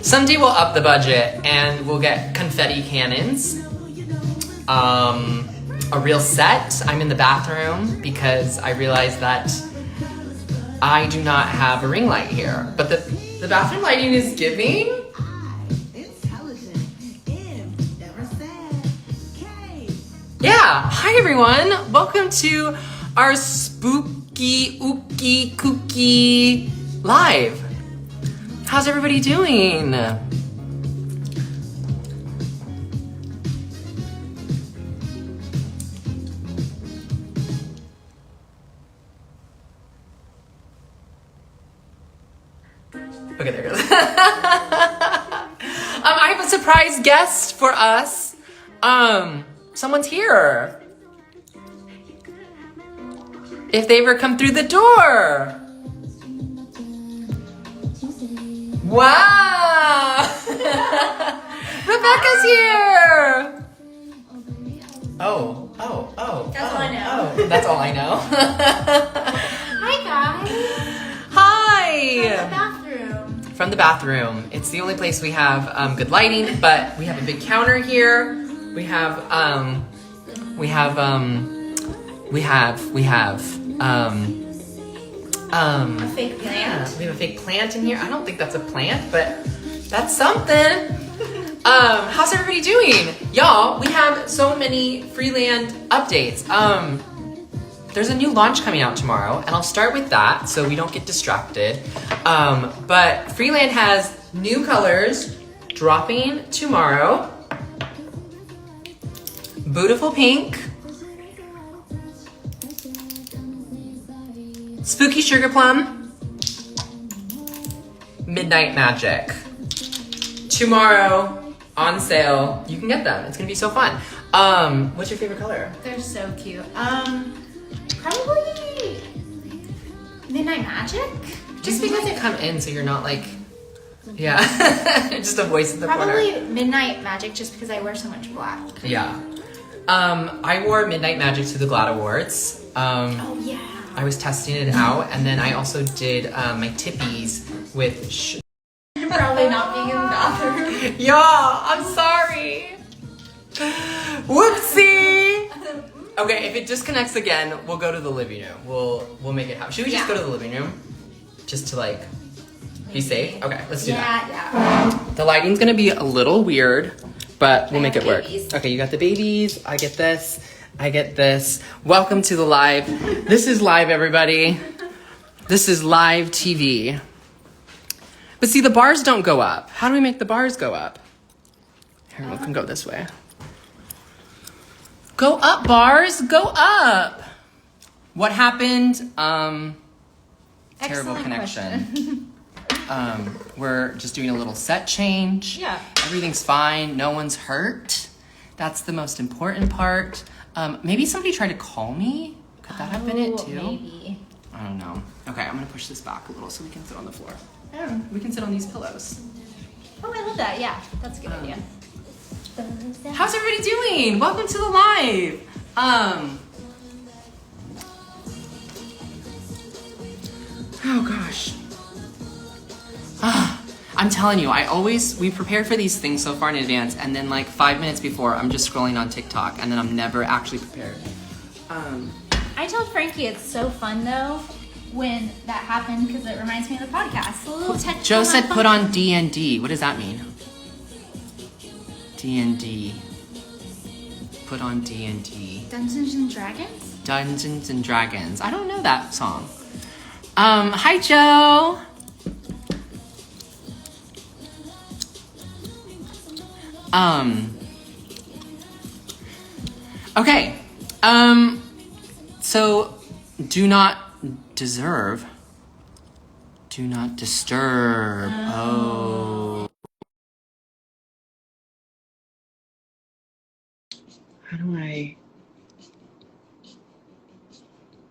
Someday we'll up the budget and we'll get confetti cannons. A real set. I'm in the bathroom because I realized that I do not have a ring light here. But the bathroom lighting is giving. Yeah, hi everyone. Welcome to our spooky, ooky, kooky live. How's everybody doing? Okay, there it goes. I have a surprise guest for us. Someone's here. If they ever come through the door. Wow! Rebecca's here! Oh. That's all I know. Oh, that's all I know. Hi, guys. Hi! From the bathroom. From the bathroom. It's the only place we have good lighting, but we have a big counter here. We have a fake plant. Yeah, we have a fake plant in here. I don't think that's a plant, but that's something. How's everybody doing? Y'all, we have so many Freeland updates. There's a new launch coming out tomorrow, and I'll start with that so we don't get distracted. But Freeland has new colors dropping tomorrow. Beautiful pink. Spooky sugar plum. Midnight magic. Tomorrow on sale. You can get them. It's gonna be so fun. What's your favorite color? They're so cute. Probably Midnight Magic. Just because they come in so you're not like, yeah, just a voice in the Probably corner. Midnight Magic, just because I wear so much black. Yeah. I wore Midnight Magic to the GLAAD Awards. Oh yeah. I was testing it out, and then I also did my tippies with. You're probably not being in the bathroom. Y'all, I'm sorry. Whoopsie. Okay, if it disconnects again, we'll go to the living room. We'll make it happen. Should we just go to the living room, just to like be safe? Okay, let's do that. Yeah. The lighting's gonna be a little weird, but we'll make it work. Babies. Okay, you got the babies. I get this. I get this. Welcome to the live. This is live, everybody. This is live TV. But see, the bars don't go up. How do we make the bars go up? Here, we can go this way. Go up, bars. Go up. What happened? Terrible Excellent connection. We're just doing a little set change. Yeah. Everything's fine. No one's hurt. That's the most important part. Maybe somebody tried to call me. Could that have been it too? Maybe. I don't know. Okay, I'm gonna push this back a little so we can sit on the floor. Oh. We can sit on these pillows. Oh, I love that. Yeah, that's a good idea. How's everybody doing? Welcome to the live. Oh gosh. I'm telling you, we prepare for these things so far in advance, and then like 5 minutes before, I'm just scrolling on TikTok, and then I'm never actually prepared. I told Frankie it's so fun though when that happened because it reminds me of the podcast. A little tech. Joe said put on D&D. What does that mean? D&D. Put on D&D. Dungeons and Dragons. Dungeons and Dragons. I don't know that song. Hi Joe. Okay. So do not deserve. Do not disturb. Oh. How do I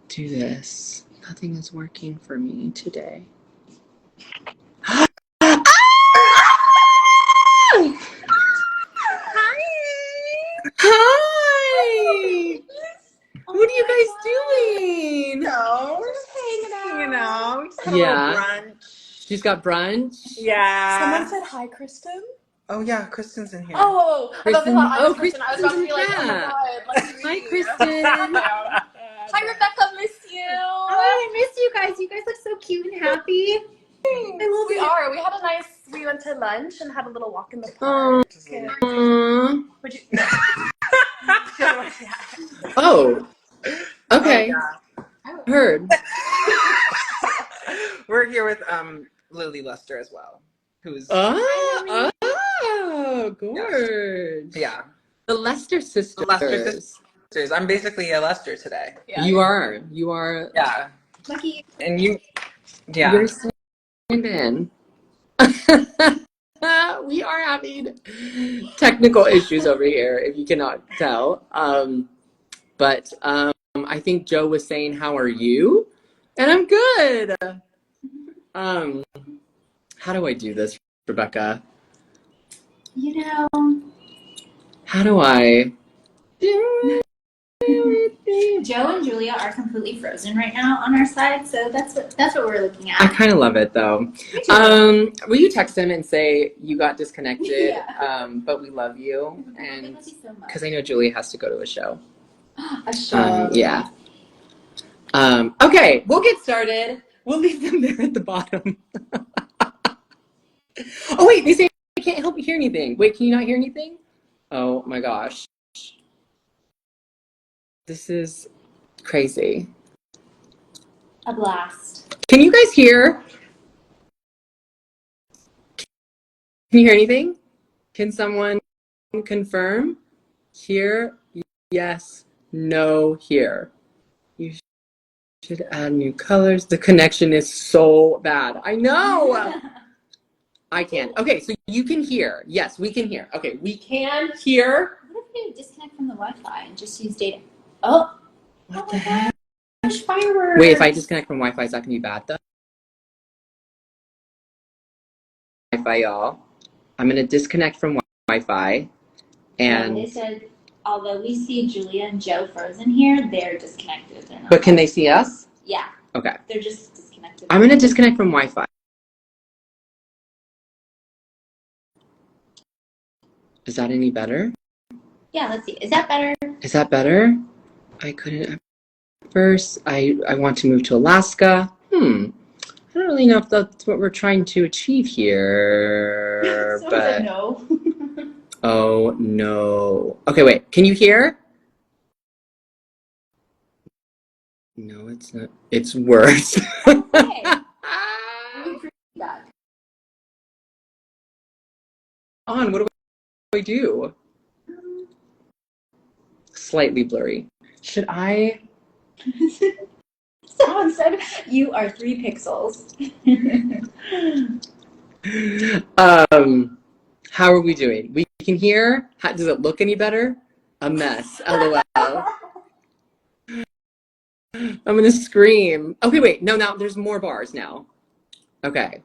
do this? Nothing is working for me today. Hi! Hi! What are you guys doing? No, we're just hanging out. Just had a Yeah. little brunch. She's got brunch. Yeah. Someone said hi, Kristen. Oh yeah, Kristen's in here. Oh, I thought they thought I was Kristen. Kristen. I was about to be like, oh my Yeah. god, like Hi, me. Kristen. Hi, Rebecca, miss you. Oh, I miss you guys. You guys look so cute and happy. We are. We had a nice. We went to lunch and had a little walk in the park. Aww. Would you? Oh. Okay. Oh, Heard. we're here with Lily Lester as well, who's Oh, gorge. yeah, The Lester sisters. the Lester sisters. I'm basically a Lester today. Yeah. You are. Yeah, Lucky. and you, yeah. You're signed in. We are having technical issues over here, if you cannot tell. But I think Joe was saying, "How are you?" And I'm good. How do I do this, Rebecca? You know. How do I? Joe and Julia are completely frozen right now on our side, so that's what we're looking I at. kind of love it though. Me too. Will you text him and say you got disconnected, Yeah. but we love you, We and love you so much. because I know Julia has to go to a show. A show. Yeah. Okay, we'll get started. We'll leave them there at the bottom. Oh wait, they say I can't help you hear anything. Wait, can you not hear anything? Oh my gosh. This is crazy. A blast. Can you guys hear? Can you hear anything? Can someone confirm? Here, yes, no, here. You should add new colors. The connection is so bad. I know. I can't. Okay, so you can hear. Yes, we can hear. Okay, we can hear. What if we disconnect from the Wi-Fi and just use data? Oh. What the heck? Gosh, fireworks. Wait, if I disconnect from Wi-Fi, is that gonna be bad though? Wi-Fi, y'all. I'm gonna disconnect from Wi-Fi, and they said, although we see Julia and Joe frozen here, they're disconnected. They're not. but can they see us? Yeah. Okay. They're just disconnected. I'm gonna disconnect from Wi-Fi. Is that any better? Yeah, let's see. Is that better? Is that better? I couldn't at first. I want to move to Alaska. I don't really know if that's what we're trying to achieve here. Someone but said no. oh no. Okay, wait. Can you hear? No, it's not. It's worse. Okay. We appreciate that. On. What do I do? Slightly blurry. Should I? Someone said you are 3 pixels. How are we doing? We can hear. Does it look any better? A mess. LOL. I'm gonna scream. Okay, wait. No, now there's more bars now. Okay.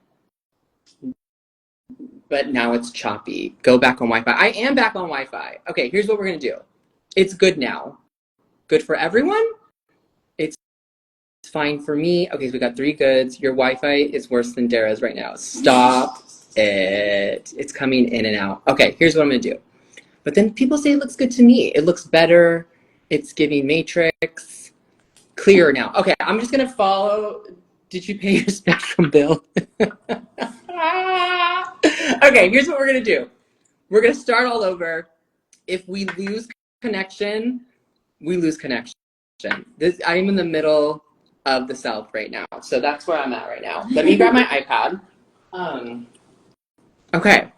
But now it's choppy. Go back on Wi-Fi. I am back on Wi-Fi. Okay, here's what we're gonna do. It's good now. Good for everyone? It's fine for me. Okay, so we got 3 goods. Your Wi-Fi is worse than Dara's right now. Stop it. It's coming in and out. Okay, here's what I'm gonna do. But then people say it looks good to me. It looks better. It's giving matrix. Clearer now. Okay, I'm just gonna follow. Did you pay your Spectrum bill? Okay, here's what we're gonna do. We're gonna start all over. If we lose connection, we lose connection. I'm in the middle of the South right now, so that's where I'm at right now. Let me grab my iPad. Okay.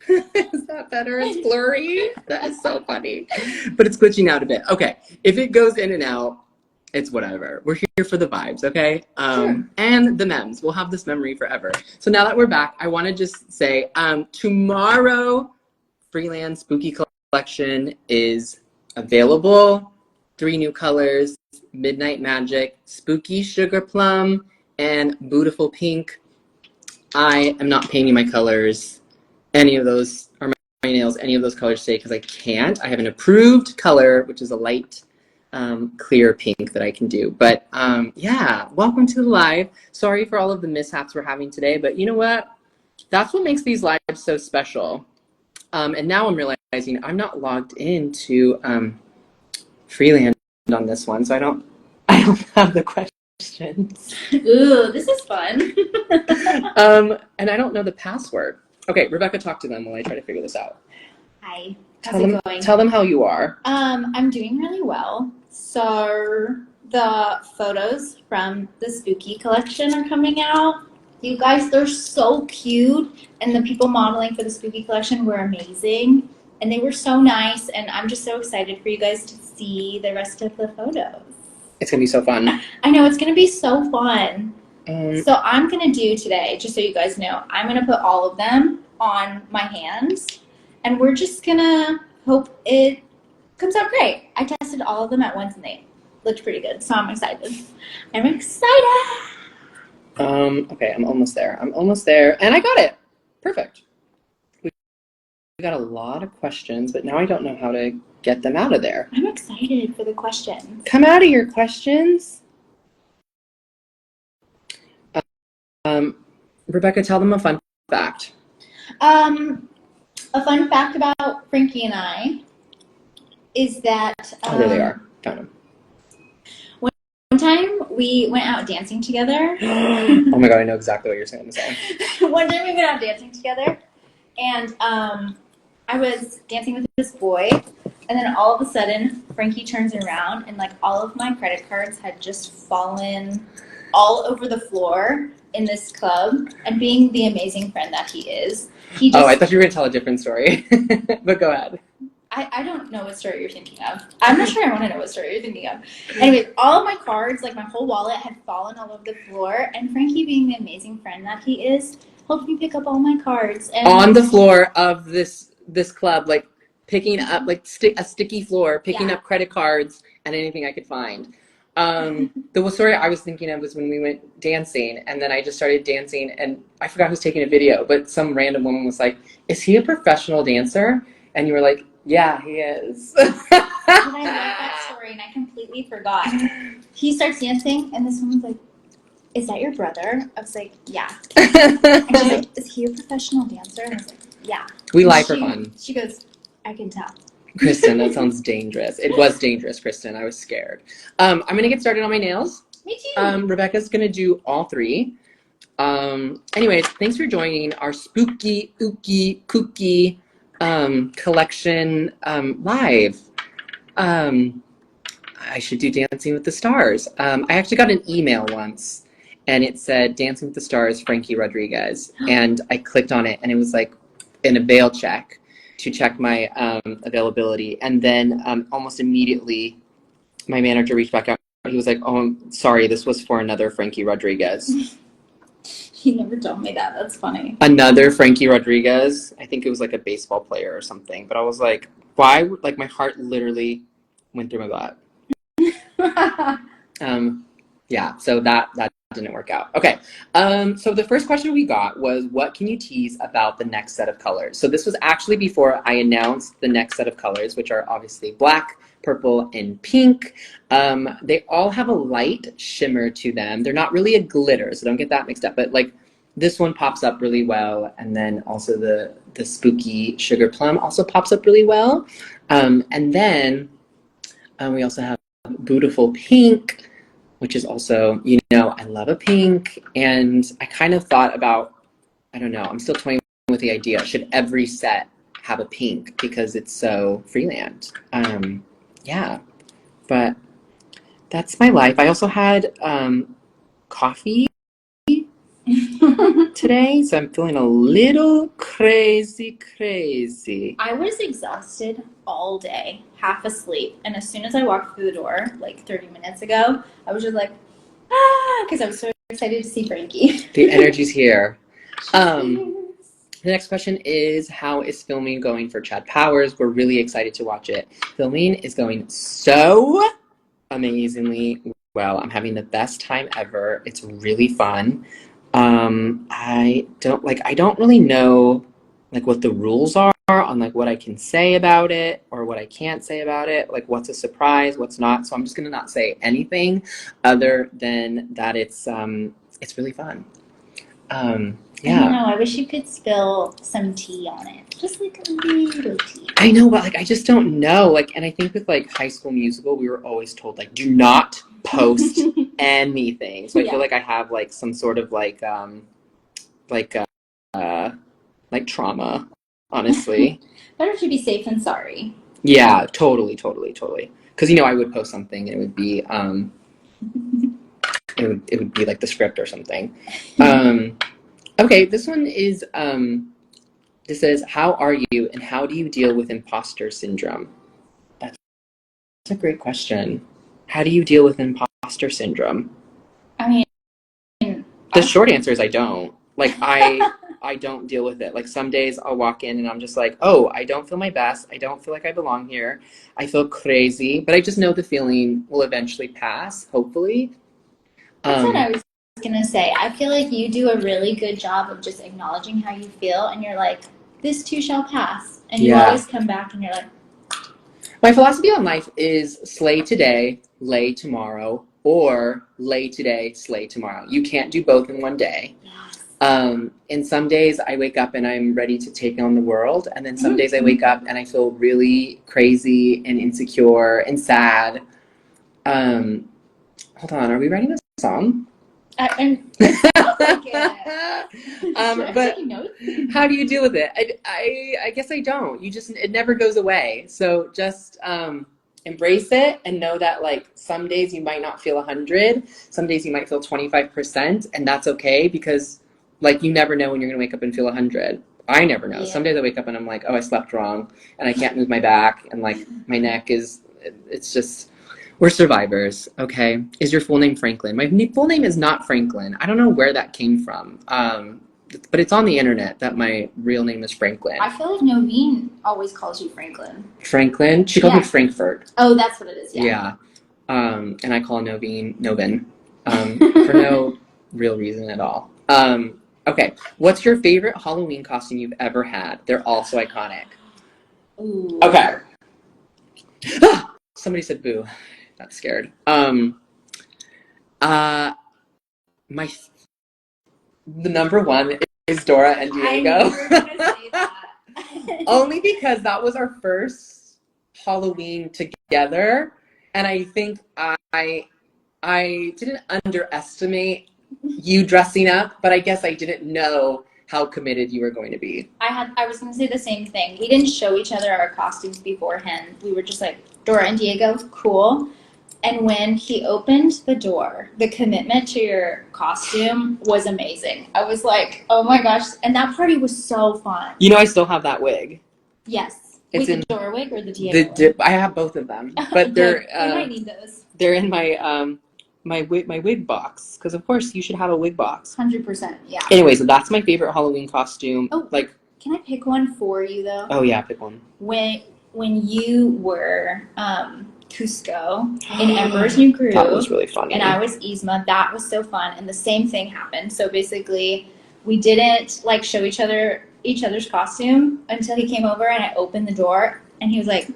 Is that better? It's blurry. That is so funny, but it's glitching out a bit. Okay, if it goes in and out, it's whatever. We're here for the vibes, okay? Sure. And the memes. We'll have this memory forever. So now that we're back, I want to just say tomorrow, Freeland Spooky Collection is available. 3 new colors: Midnight Magic, Spooky Sugar Plum, and Beautiful Pink. I am not painting my colors. Any of those are my nails. Any of those colors today because I can't. I have an approved color, which is a light clear pink that I can do. But yeah, welcome to the live. Sorry for all of the mishaps we're having today, but you know what? That's what makes these lives so special. And now I'm realizing I'm not logged into Freeland on this one, so I don't have the questions. Ooh, this is fun. And I don't know the password. Okay, Rebecca, talk to them while I try to figure this out. Hi. How's it going? Tell them how you are. I'm doing really well. So the photos from the spooky collection are coming out. You guys, they're so cute, and the people modeling for the spooky collection were amazing, and they were so nice, and I'm just so excited for you guys to see the rest of the photos. It's gonna be so fun. I know, it's gonna be so fun. Um, So I'm gonna do today, just so you guys know, I'm gonna put all of them on my hands, and we're just gonna hope it comes out great. I tested all of them at once and they looked pretty good, so I'm excited. I'm excited! okay, I'm almost there. And I got it. Perfect. We got a lot of questions, but now I don't know how to get them out of there. I'm excited for the questions. Come out of your questions. Rebecca, tell them a fun fact. A fun fact about Frankie and I is that Oh, there they are. Found them. one time we went out dancing together. Oh my god, I know exactly what you're saying. One time we went out dancing together, and I was dancing with this boy, and then all of a sudden Frankie turns around and like all of my credit cards had just fallen all over the floor in this club, and being the amazing friend that he is, he just... Oh, I thought you were going to tell a different story. But go ahead. I don't know what story you're thinking of. I'm not sure I want to know what story you're thinking of. Anyway, all of my cards, like my whole wallet, had fallen all over the floor, and Frankie, being the amazing friend that he is, helped me pick up all my cards. And On the floor of this club, like picking up, like a sticky floor, picking up credit cards and anything I could find. The story I was thinking of was when we went dancing, and then I just started dancing, and I forgot who was taking a video, but some random woman was like, "Is he a professional dancer?" And you were like, "Yeah, he is." And I love that story, and I completely forgot. He starts dancing, and this woman's like, "Is that your brother?" I was like, "Yeah." And she's like, "Is he a professional dancer?" And I was like, "Yeah." We lie for fun. She goes, "I can tell." Kristen, that sounds dangerous. It was dangerous, Kristen. I was scared. I'm going to get started on my nails. Me too. Rebecca's going to do all three. Anyways, thanks for joining our spooky, ooky, kooky collection live. I should do Dancing with the Stars. I actually got an email once, and it said Dancing with the Stars, Frankie Rodriguez. And I clicked on it, and it was like in a bail check to check my availability. And then almost immediately, my manager reached back out. He was like, "Oh, I'm sorry, this was for another Frankie Rodriguez." He never told me that. That's funny. Another Frankie Rodriguez. I think it was like a baseball player or something. But I was like, why? Like, my heart literally went through my butt. Yeah, so that didn't work out. Okay, so the first question we got was, what can you tease about the next set of colors? So this was actually before I announced the next set of colors, which are obviously black, purple, and pink. They all have a light shimmer to them. They're not really a glitter, so don't get that mixed up. But like, this one pops up really well, and then also the spooky sugar plum also pops up really well. And then we also have beautiful pink, which is also, you know, I love a pink. And I kind of thought about, I don't know, I'm still toying with the idea, should every set have a pink because it's so Freeland? Yeah, but that's my life. I also had coffee today, so I'm feeling a little crazy. I was exhausted all day, half asleep, and as soon as I walked through the door, like 30 minutes ago, I was just like, because I was so excited to see Frankie. The energy's here. The next question is, how is filming going for Chad Powers? We're really excited to watch it. Filming is going so amazingly well. I'm having the best time ever. It's really fun. I don't really know like what the rules are on like what I can say about it or what I can't say about it, like what's a surprise, what's not. So I'm just gonna not say anything other than that it's really fun. I don't know. I wish you could spill some tea on it, just like a little tea. I know, but like I just don't know. Like, and I think with like High School Musical, we were always told like do not post anything. So I feel like I have like some sort of like trauma, honestly. Better to be safe than sorry. Yeah, totally. Because I would post something and it would be it would be like the script or something. Okay, this one is this says, how are you and how do you deal with imposter syndrome? That's a great question. How do you deal with imposter syndrome? I mean, The short answer is I don't. Like I don't deal with it. Like some days I'll walk in and I'm just like, oh, I don't feel my best. I don't feel like I belong here. I feel crazy, but I just know the feeling will eventually pass, hopefully. That's what I was gonna say. I feel like you do a really good job of just acknowledging how you feel, and you're like, this too shall pass. And you always come back and you're like, my philosophy on life is slay today, lay tomorrow, or lay today, slay tomorrow. You can't do both in one day. yes. And some days I wake up and I'm ready to take on the world, and then some days I wake up and I feel really crazy and insecure and sad. Hold on, are we writing a song? But how do you deal with it? I guess I don't. It never goes away. So just embrace it and know that like some days you might not feel 100, some days you might feel 25%, and that's okay because like you never know when you're gonna wake up and feel 100. I never know. Yeah. Some days I wake up and I'm like, oh, I slept wrong and I can't move my back and like my neck it's just. We're survivors, okay? Is your full name Franklin? My full name is not Franklin. I don't know where that came from, but it's on the internet that my real name is Franklin. I feel like Noveen always calls you Franklin. Franklin? She called me Frankfurt. Oh, that's what it is, Yeah. And I call Noveen Novin for no real reason at all. Okay, what's your favorite Halloween costume you've ever had? They're all so iconic. Ooh. Okay. Somebody said boo. Got scared. The number one is Dora and Diego. I knew you were gonna say that. Only because that was our first Halloween together, and I think I didn't underestimate you dressing up, but I guess I didn't know how committed you were going to be. I was gonna say the same thing. We didn't show each other our costumes beforehand. We were just like, Dora and Diego, cool. And when he opened the door, the commitment to your costume was amazing. I was like, oh my gosh. And that party was so fun. I still have that wig. Yes. It's Wait, the Dora wig or the Diego wig? I have both of them, but they're we might need those. They're in my my wig box because of course you should have a wig box. 100%, yeah. Anyway, so that's my favorite Halloween costume. Oh, like, can I pick one for you though? Oh yeah, pick one. When you were Cusco in Emperor's New Groove. That was really funny. And I was Yzma. That was so fun. And the same thing happened. So basically, we didn't like show each other's costume until he came over and I opened the door and he was like.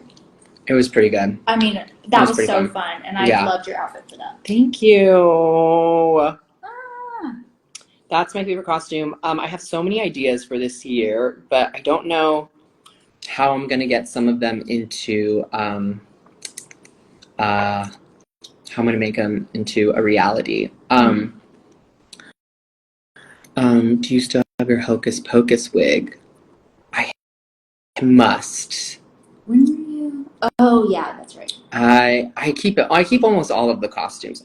It was pretty good. I mean, that was so fun. Fun. And I loved your outfit for that. Thank you. That's my favorite costume. I have so many ideas for this year, but I don't know how I'm going to get some of them into how I'm going to make them into a reality. Do you still have your Hocus Pocus wig? I must. When were you? Oh yeah, that's right. I keep it. I keep almost all of the costumes.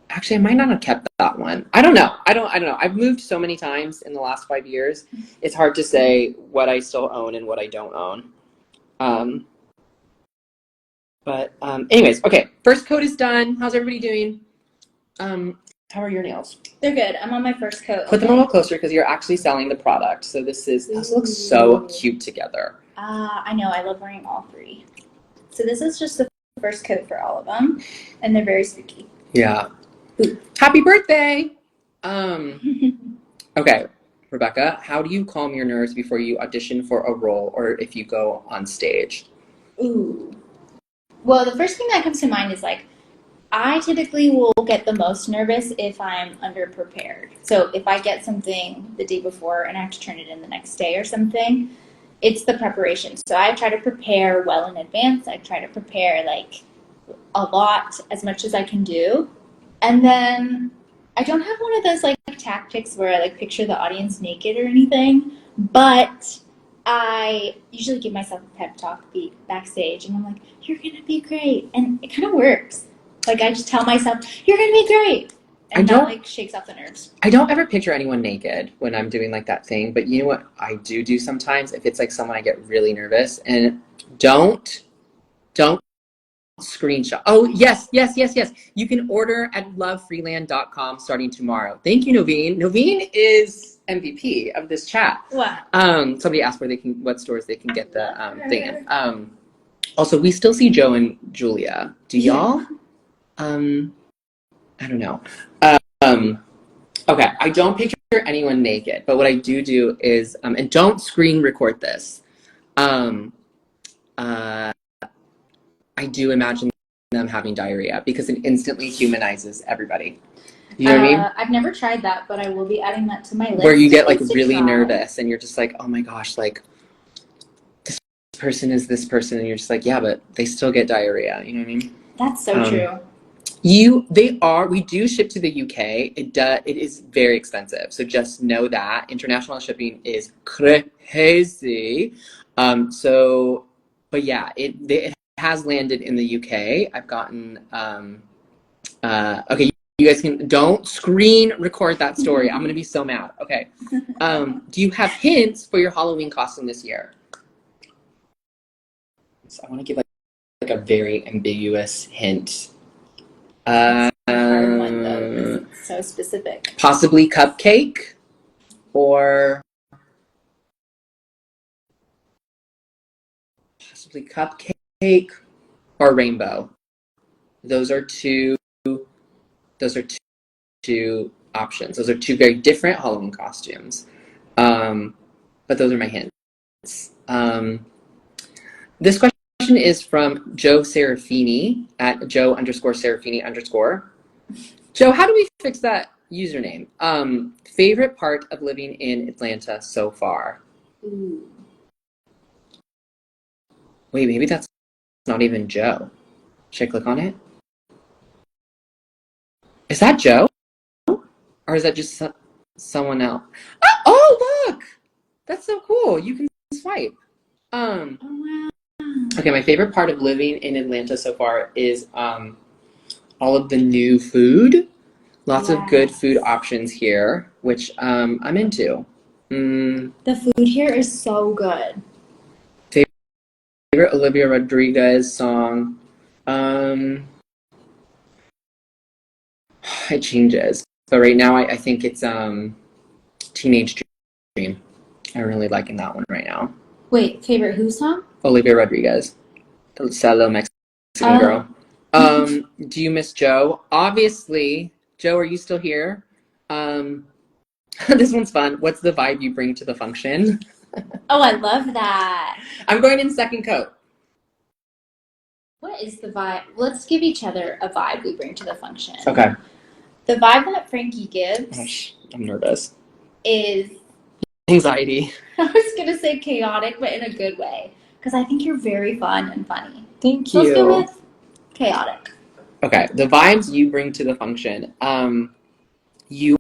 Actually, I might not have kept that one. I don't know. I don't know. I've moved so many times in the last 5 years. It's hard to say what I still own and what I don't own. But anyways, okay. First coat is done. How's everybody doing? How are your nails? They're good. I'm on my first coat. Put them a little closer because you're actually selling the product. So this looks so cute together. I know. I love wearing all three. So this is just the first coat for all of them, and they're very spooky. Yeah. Ooh. Happy birthday! Okay. Rebecca, how do you calm your nerves before you audition for a role or if you go on stage? Ooh. Well, the first thing that comes to mind is like, I typically will get the most nervous if I'm underprepared. So if I get something the day before and I have to turn it in the next day or something, it's the preparation. So I try to prepare well in advance. I try to prepare like a lot, as much as I can do. And then I don't have one of those like tactics where I like picture the audience naked or anything, but I usually give myself a pep talk backstage and I'm like, you're gonna be great. And it kind of works. Like I just tell myself, you're gonna be great. And that like shakes off the nerves. I don't ever picture anyone naked when I'm doing like that thing, but you know what I do sometimes? If it's like someone I get really nervous, and don't screenshot. Oh, yes. You can order at lovefreeland.com starting tomorrow. Thank you, Noveen. Noveen is MVP of this chat. Wow. Somebody asked what stores they can get the thing in. Also, we still see Joe and Julia. Do y'all? I don't know. Okay, I don't picture anyone naked, but what I do is, and don't screen record this. I do imagine them having diarrhea because it instantly humanizes everybody. You know what I mean? I've never tried that, but I will be adding that to my list. Where you get like really nervous and you're just like, oh my gosh, like this person is this person, and you're just like, yeah, but they still get diarrhea. You know what I mean? That's so true. We do ship to the UK. It is very expensive. So just know that international shipping is crazy. But yeah, it has landed in the UK. I've gotten, okay, you guys don't screen record that story. I'm going to be so mad. Okay. Do you have hints for your Halloween costume this year? So I want to give like a very ambiguous hint. Hard one though, because it's so specific. Possibly cupcake or rainbow. Those are two options. Those are two very different Halloween costumes. But those are my hints. This question is from Joe Serafini at Joe_Serafini_. Joe, how do we fix that username? Favorite part of living in Atlanta so far? Ooh. Wait, maybe that's not even Joe. Should I click on it? Is that Joe? Or is that just someone else? Oh, look! That's so cool. You can swipe. Oh, wow. Okay, my favorite part of living in Atlanta so far is all of the new food. Lots of good food options here, which I'm into. The food here is so good. Favorite Olivia Rodriguez song? It changes, but right now I think it's Teenage Dream. I'm really liking that one right now. Wait, favorite who song? Olivia Rodriguez, the little Mexican girl. Do you miss Joe? Obviously. Joe, are you still here? This one's fun. What's the vibe you bring to the function? Oh, I love that. I'm going in second coat. What is the vibe? Let's give each other a vibe we bring to the function. Okay. The vibe that Frankie gives Gosh, I'm nervous. is anxiety. I was going to say chaotic, but in a good way. Because I think you're very fun and funny. Thank you. Let's go with chaotic. Okay, the vibes you bring to the function. You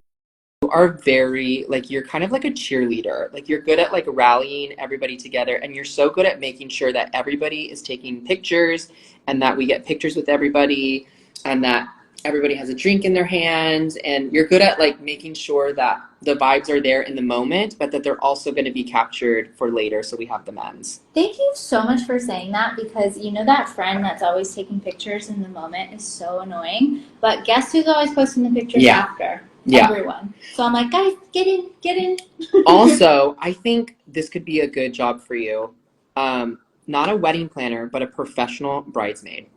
are very, like, you're kind of like a cheerleader. Like, you're good at, like, rallying everybody together. And you're so good at making sure that everybody is taking pictures and that we get pictures with everybody and that everybody has a drink in their hands. And you're good at, like, making sure that the vibes are there in the moment, but that they're also going to be captured for later so we have the memes. Thank you so much for saying that, because you know that friend that's always taking pictures in the moment is so annoying. But guess who's always posting the pictures after? Yeah. Everyone. So I'm like, guys, get in. Also, I think this could be a good job for you. Not a wedding planner, but a professional bridesmaid.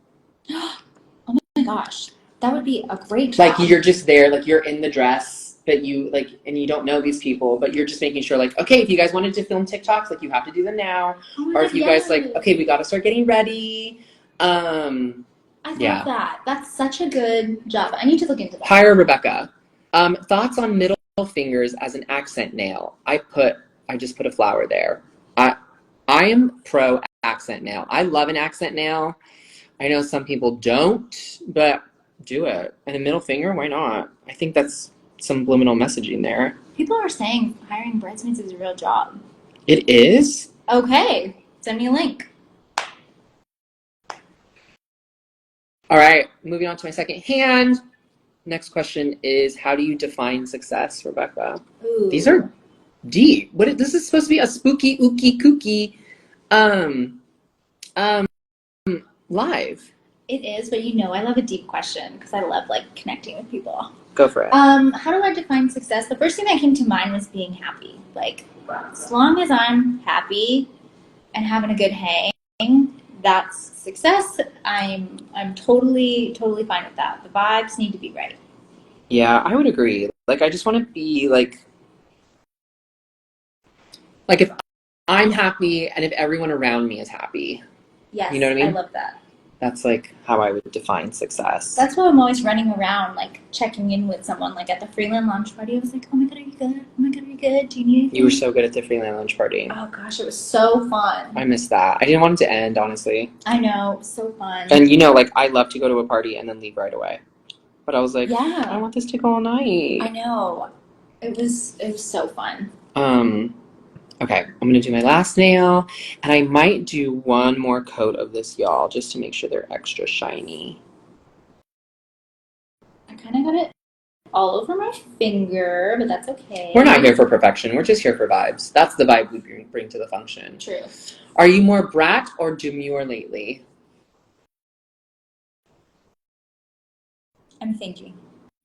Oh my gosh. That would be a great job. Like, you're just there, like, you're in the dress, but you like, and you don't know these people, but you're just making sure like, okay, if you guys wanted to film TikToks, like you have to do them now. Oh my Or God, if you guys like, yes. okay, we got to start getting ready. I Yeah. love that. That's such a good job. I need to look into that. Hire Rebecca. Thoughts on middle fingers as an accent nail? I just put a flower there. I am pro accent nail. I love an accent nail. I know some people don't, but do it. And a middle finger, why not? I think that's some subliminal messaging there. People are saying hiring bridesmaids is a real job. It is? Okay, send me a link. All right, moving on to my second hand. Next question is, how do you define success, Rebecca? Ooh. These are deep. This is supposed to be a spooky, ooky, kooky, live. It is, but you know I love a deep question because I love like connecting with people. Go for it. How do I define success? The first thing that came to mind was being happy. Like, as long as I'm happy and having a good hang, that's success. I'm totally fine with that. The vibes need to be right. Yeah, I would agree. Like, I just want to be like if I'm happy and if everyone around me is happy. Yes, You know what I mean? I love that. That's like how I would define success. That's why I'm always running around, like checking in with someone. Like at the Freeland launch party, I was like, "Oh my God, are you good? Oh my God, are you good? Do you need anything?" You were so good at the Freeland lunch party. Oh gosh, it was so fun. I missed that. I didn't want it to end, honestly. I know, it was so fun. And you know, like I love to go to a party and then leave right away. But I was like, Yeah. I want this to go all night. I know. It was so fun. Okay, I'm gonna do my last nail, and I might do one more coat of this, y'all, just to make sure they're extra shiny. I kind of got it all over my finger, but that's okay. We're not here for perfection. We're just here for vibes. That's the vibe we bring to the function. True. Are you more brat or demure lately? I'm thinking.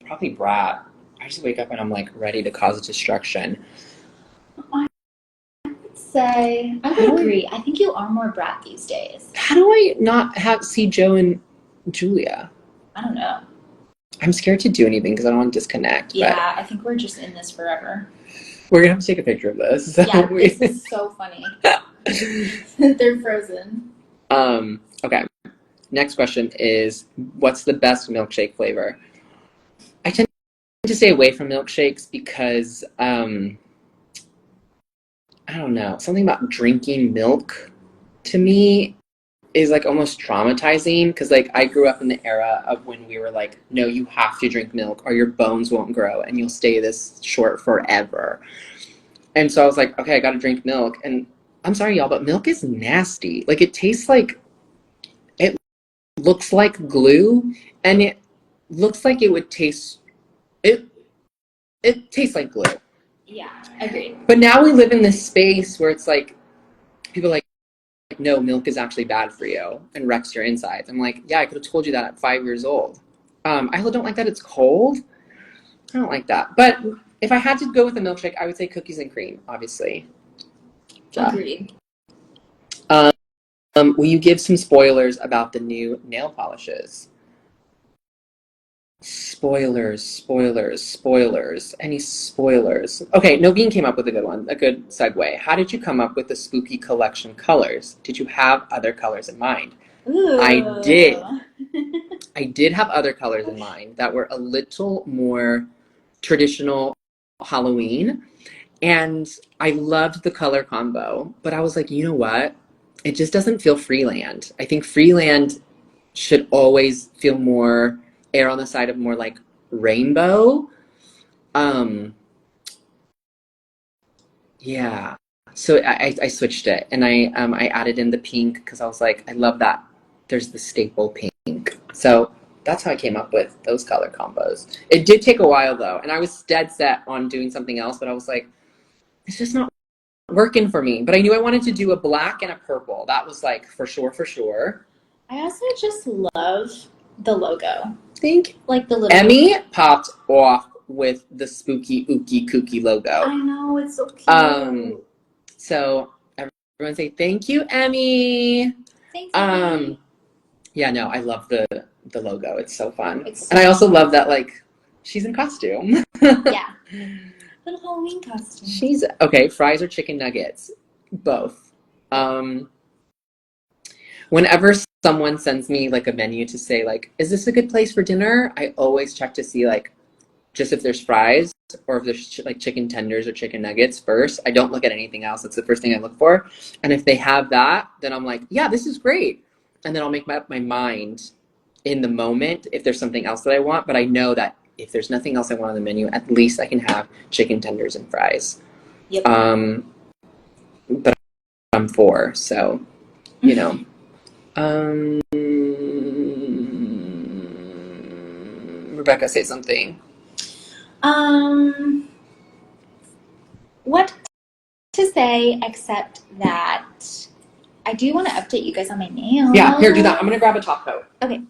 Probably brat. I just wake up and I'm like ready to cause destruction. I would agree. I think you are more brat these days. How do I not see Joe and Julia? I don't know. I'm scared to do anything because I don't want to disconnect. Yeah, I think we're just in this forever. But we're gonna have to take a picture of this. Yeah, this is so funny. They're frozen. Okay. Next question is, what's the best milkshake flavor? I tend to stay away from milkshakes because I don't know, something about drinking milk to me is like almost traumatizing because like I grew up in the era of when we were like, no, you have to drink milk or your bones won't grow and you'll stay this short forever. And so I was like, okay, I gotta drink milk. And I'm sorry, y'all, but milk is nasty. Like it tastes like, it looks like glue and it looks like it would taste, it tastes like glue. Yeah, agreed. But now we live in this space where it's like, people are like, no, milk is actually bad for you and wrecks your insides. I'm like, yeah, I could have told you that at 5 years old. I also don't like that it's cold. I don't like that. But if I had to go with a milkshake, I would say cookies and cream, obviously. So, Agreed. will you give some spoilers about the new nail polishes? Spoilers. Any spoilers? Okay, Noveen came up with a good one, a good segue. How did you come up with the spooky collection colors? Did you have other colors in mind? Ooh. I did. I did have other colors in mind that were a little more traditional Halloween. And I loved the color combo. But I was like, you know what? It just doesn't feel Freeland. I think Freeland should always feel more err on the side of more like rainbow. Yeah. So I switched it and I added in the pink because I was like, I love that there's the staple pink. So that's how I came up with those color combos. It did take a while though, and I was dead set on doing something else, but I was like, it's just not working for me. But I knew I wanted to do a black and a purple. That was like for sure. I also just love the logo. Think Like the little Emmy popped off with the spooky ooky kooky logo. I know, it's so cute. So everyone say thank you, Emmy. Thanks, Emmy. Yeah, no, I love the logo. It's so fun. It's so and I also love that like She's in costume. Yeah. Little Halloween costume. She's okay. Fries or chicken nuggets? Both. Whenever someone sends me like a menu to say like, is this a good place for dinner? I always check to see like just if there's fries or if there's like chicken tenders or chicken nuggets first. I don't look at anything else. That's the first thing I look for. And if they have that, then I'm like, yeah, this is great. And then I'll make up my mind in the moment if there's something else that I want. But I know that if there's nothing else I want on the menu, at least I can have chicken tenders and fries. Yep. But I'm 4, so you know. Rebecca, say something. What to say except that I do want to update you guys on my nails. Yeah, here, do that. I'm gonna grab a top coat. Okay.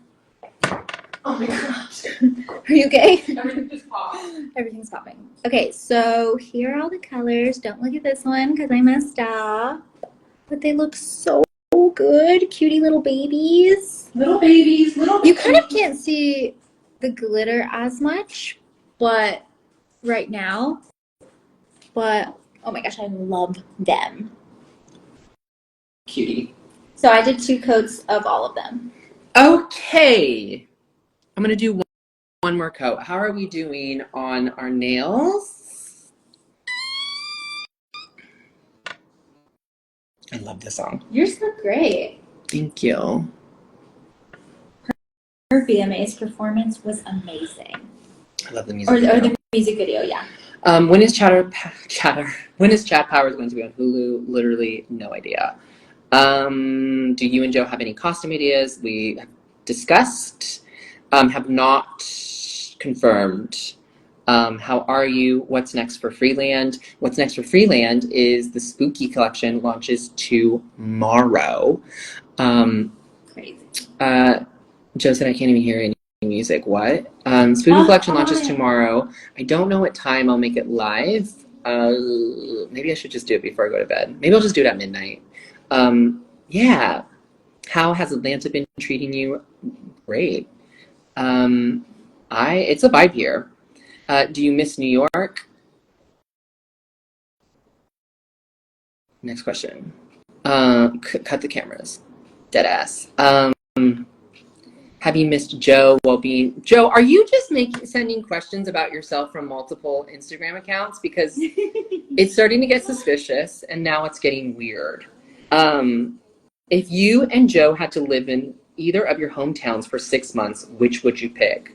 Oh my gosh. Are you okay? Everything just popped. Everything's popping. Okay, so here are all the colors. Don't look at this one because I messed up. But they look so good. Cutie little babies. Little babies, little You kind of can't see the glitter as much, but right now. But oh my gosh, I love them. cutie. So I did 2 coats of all of them. Okay. I'm gonna do one more coat. How are we doing on our nails? I love this song. Yours look great. Thank you. Her VMA's performance was amazing. I love the music. Or video. the music video, yeah. When is When is Chat Powers going to be on Hulu? Literally no idea. Do you and Joe have any costume ideas? We have discussed, have not confirmed. How are you? What's next for Freeland? What's next for Freeland is the Spooky collection launches tomorrow. Crazy. Joe said I can't even hear any music. What? Spooky collection launches tomorrow. I don't know what time I'll make it live. Maybe I should just do it before I go to bed. Maybe I'll just do it at midnight. Yeah. How has Atlanta been treating you? Great. It's a vibe here. Do you miss New York? Next question. Cut the cameras. Deadass. Have you missed Joe while being... Joe, are you just sending questions about yourself from multiple Instagram accounts? Because it's starting to get suspicious, and now it's getting weird. If you and Joe had to live in either of your hometowns for 6 months, which would you pick?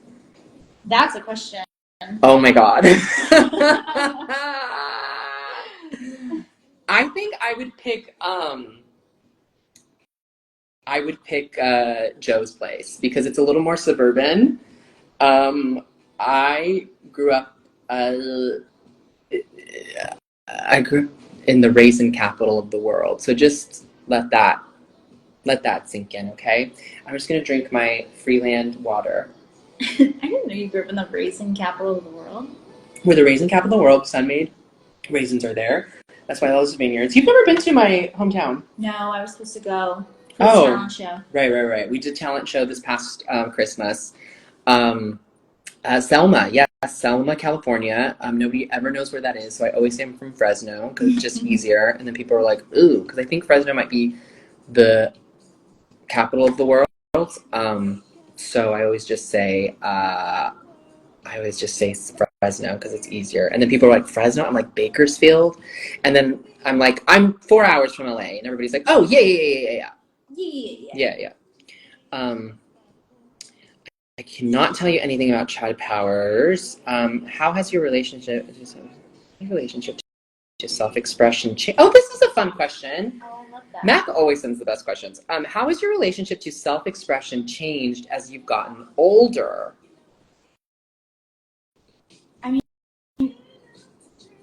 That's a question. Oh my God. I think I would pick Joe's place because it's a little more suburban. I grew up in the raisin capital of the world. So just let that sink in, okay? I'm just gonna drink my Freeland water. I didn't know you grew up in the raisin capital of the world. We're the raisin capital of the world. Sun-made raisins are there. That's why I love vineyards. You've never been to my hometown? No, I was supposed to go for the talent show. Right. We did a talent show this past Christmas. Selma, yes, Selma, California. Nobody ever knows where that is, so I always say I'm from Fresno because it's just easier. And then people are like, ooh, because I think Fresno might be the capital of the world. So I always just say Fresno because it's easier. And then people are like, Fresno? I'm like, Bakersfield? And then I'm like, I'm 4 hours from LA. And everybody's like, oh, yeah. Yeah. I cannot tell you anything about Chad Powers. How has your relationship to self-expression changed? Oh, this is a fun question. Oh, I love that. Mac always sends the best questions. How has your relationship to self-expression changed as you've gotten older? I mean,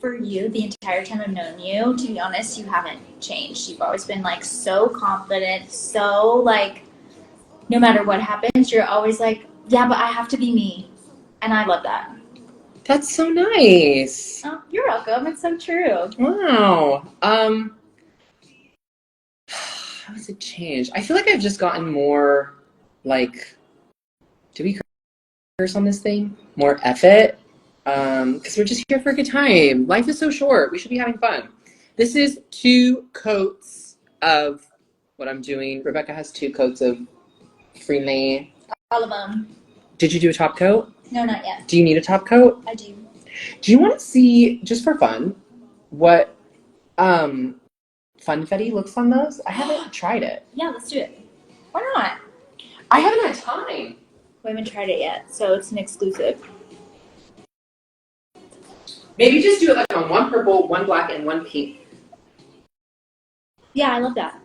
for you, the entire time I've known you, to be honest, you haven't changed. You've always been like so confident, so like, no matter what happens, you're always like, yeah, but I have to be me. And I love that. That's so nice. Oh, you're welcome. It's so true. Wow. How has it changed? I feel like I've just gotten more, like, to be on this thing, more effort, because we're just here for a good time. Life is so short. We should be having fun. This is 2 coats of what I'm doing. Rebecca has 2 coats of Freeland. All of them. Did you do a top coat? No, not yet. Do you need a top coat? I do. Do you want to see, just for fun, what funfetti looks on those? I haven't tried it. Yeah, let's do it. Why not? I haven't had time. We haven't tried it yet, so it's an exclusive. Maybe just do it like on 1 purple, 1 black, and 1 pink. Yeah, I love that.